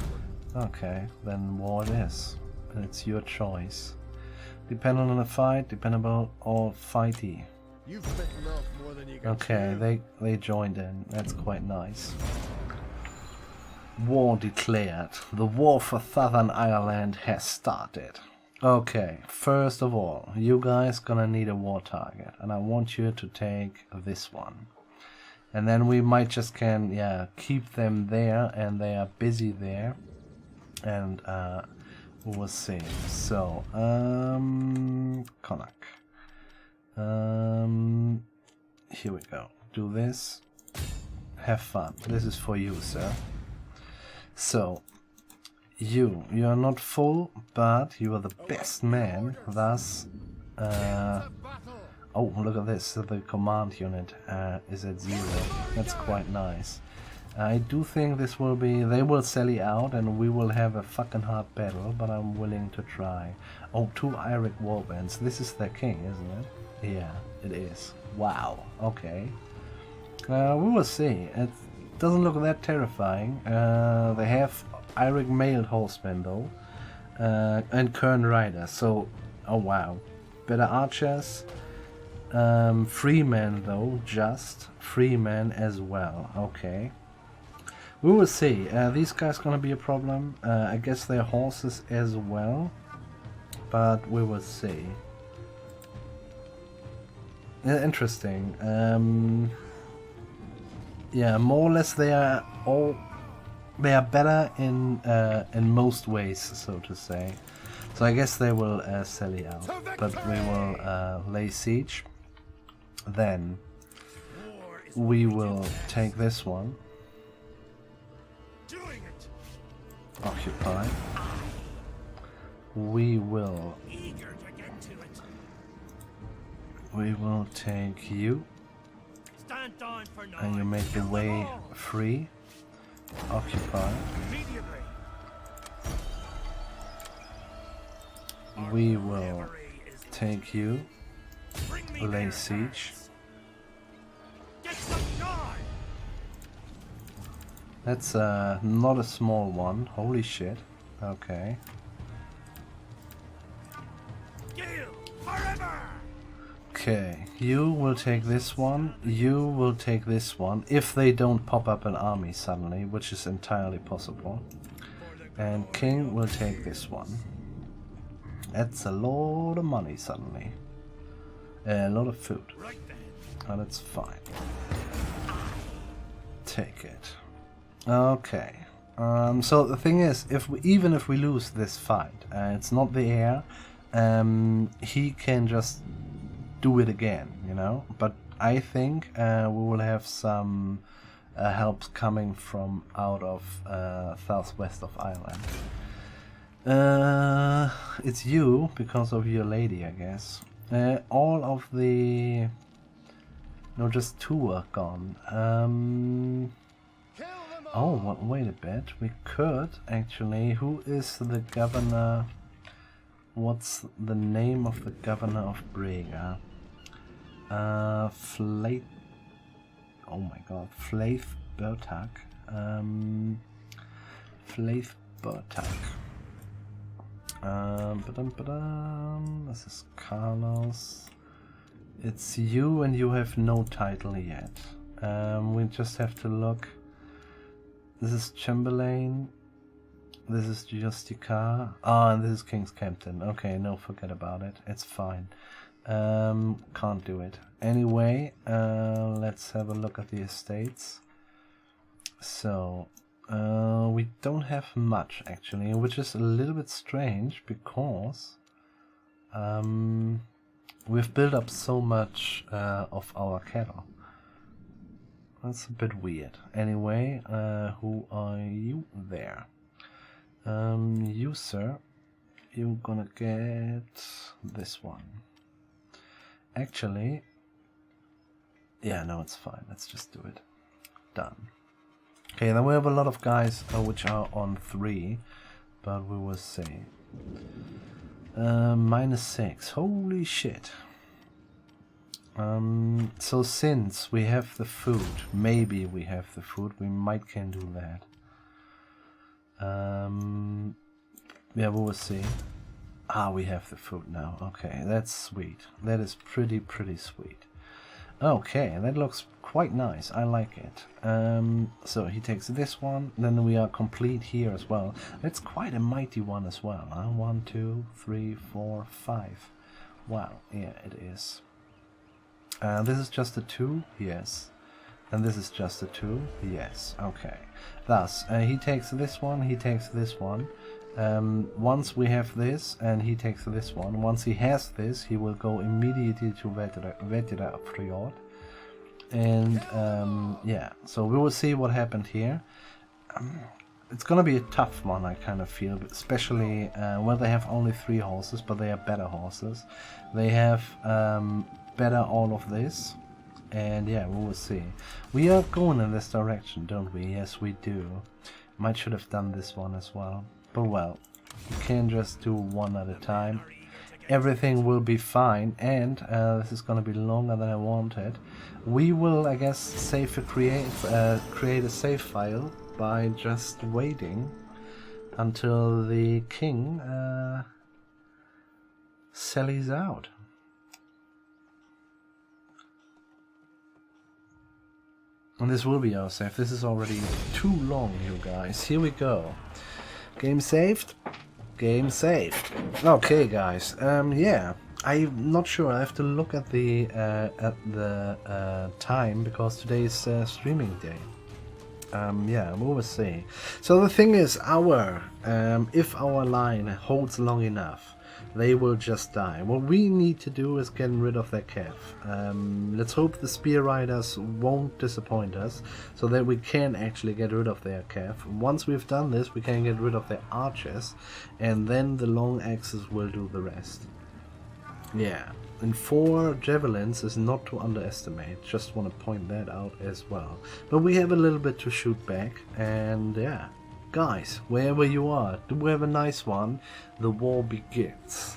Okay, then war it is. And it's your choice. Dependent on the fight, dependable or fighty. You've bitten off more than you can Okay, chew. they joined in. That's quite nice. War declared. The war for Southern Ireland has started. Okay, first of all, you guys gonna need a war target, and I want you to take this one. And then we might just keep them there, and they are busy there. And we'll see. So, Connacht. Here we go. Do this. Have fun. This is for you, sir. So, you are not full, but you are the best man. Thus, oh, look at this. The command unit is at 0. That's quite nice. I do think this will be... They will sally out and we will have a fucking hard battle, but I'm willing to try. Oh, 2 Iric warbands. This is their king, isn't it? Yeah, it is. Wow. Okay. We will see. It doesn't look that terrifying. They have Iric mailed horsemen though, and Kern riders. So, oh wow, better archers. Free men though, just free men as well. Okay. We will see. These guys gonna be a problem. I guess their horses as well, but we will see. Interesting. Yeah, more or less they are better in most ways, so to say. So I guess they will sally out, but we will lay siege. Then we will take this one. Occupy. We will take you, and you make the way free. Occupy. We will take you, lay siege. That's not a small one. Holy shit. Okay. Okay, you will take this one, you will take this one, if they don't pop up an army suddenly, which is entirely possible. And King will take this one. That's a lot of money suddenly. A lot of food. And it's fine. Take it. Okay. So the thing is, even if we lose this fight, it's not the heir, he can just do it again, you know. But I think we will have some help coming from out of southwest of Ireland. It's you because of your lady, I guess. All of the no, just 2 are gone. Oh, wait a bit. We could actually. Who is the governor? What's the name of the governor of Brega? Flaith. Oh my god, Flaith Bertak. Flaith Bertak. This is Carlos. It's you, and you have no title yet. We just have to look. This is Chamberlain. This is Justicar. Ah, and this is King's Captain. Okay, no, forget about it. It's fine. Can't do it. Anyway, let's have a look at the estates. So, we don't have much actually, which is a little bit strange because we've built up so much of our cattle. That's a bit weird. Anyway, who are you there? You, sir, you're gonna get this one. Actually, yeah, no, it's fine. Let's just do it. Done. Okay, then we have a lot of guys which are on 3, but we will see. -6. Holy shit. So since we have the food, maybe we have the food, we might can do that. Yeah, we will see. Ah, we have the food now. Okay, that's sweet. That is pretty sweet. Okay, that looks quite nice. I like it. So he takes this one, then we are complete here as well. That's quite a mighty one as well. 1, 2, 3, 4, 5. Wow, yeah, it is. This is just a 2, yes. And this is just a 2, yes. Okay. Thus, he takes this one, he takes this one. Once we have this, and he takes this one, once he has this, he will go immediately to Vetera Fjord. And yeah, so we will see what happened here. It's gonna be a tough one, I kind of feel, especially well, they have only 3 horses, but they are better horses. They have better all of this, and yeah, we will see. We are going in this direction, don't we? Yes, we do. Might should have done this one as well. But well, you can just do one at a time. Everything will be fine, and this is gonna be longer than I wanted. We will, I guess, create a save file by just waiting until the king sallies out. And this will be our save. This is already too long, you guys. Here we go. Game saved. Game saved. Okay, guys. Yeah, I'm not sure. I have to look at the time because today is streaming day. Yeah, we will see. So the thing is, if our line holds long enough, they will just die. What we need to do is get rid of their cav. Let's hope the spear riders won't disappoint us, so that we can actually get rid of their cav. Once we've done this, we can get rid of their archers, and then the long axes will do the rest. Yeah, and 4 javelins is not to underestimate. Just want to point that out as well. But we have a little bit to shoot back, and yeah. Guys, wherever you are, do have a nice one. The war begins.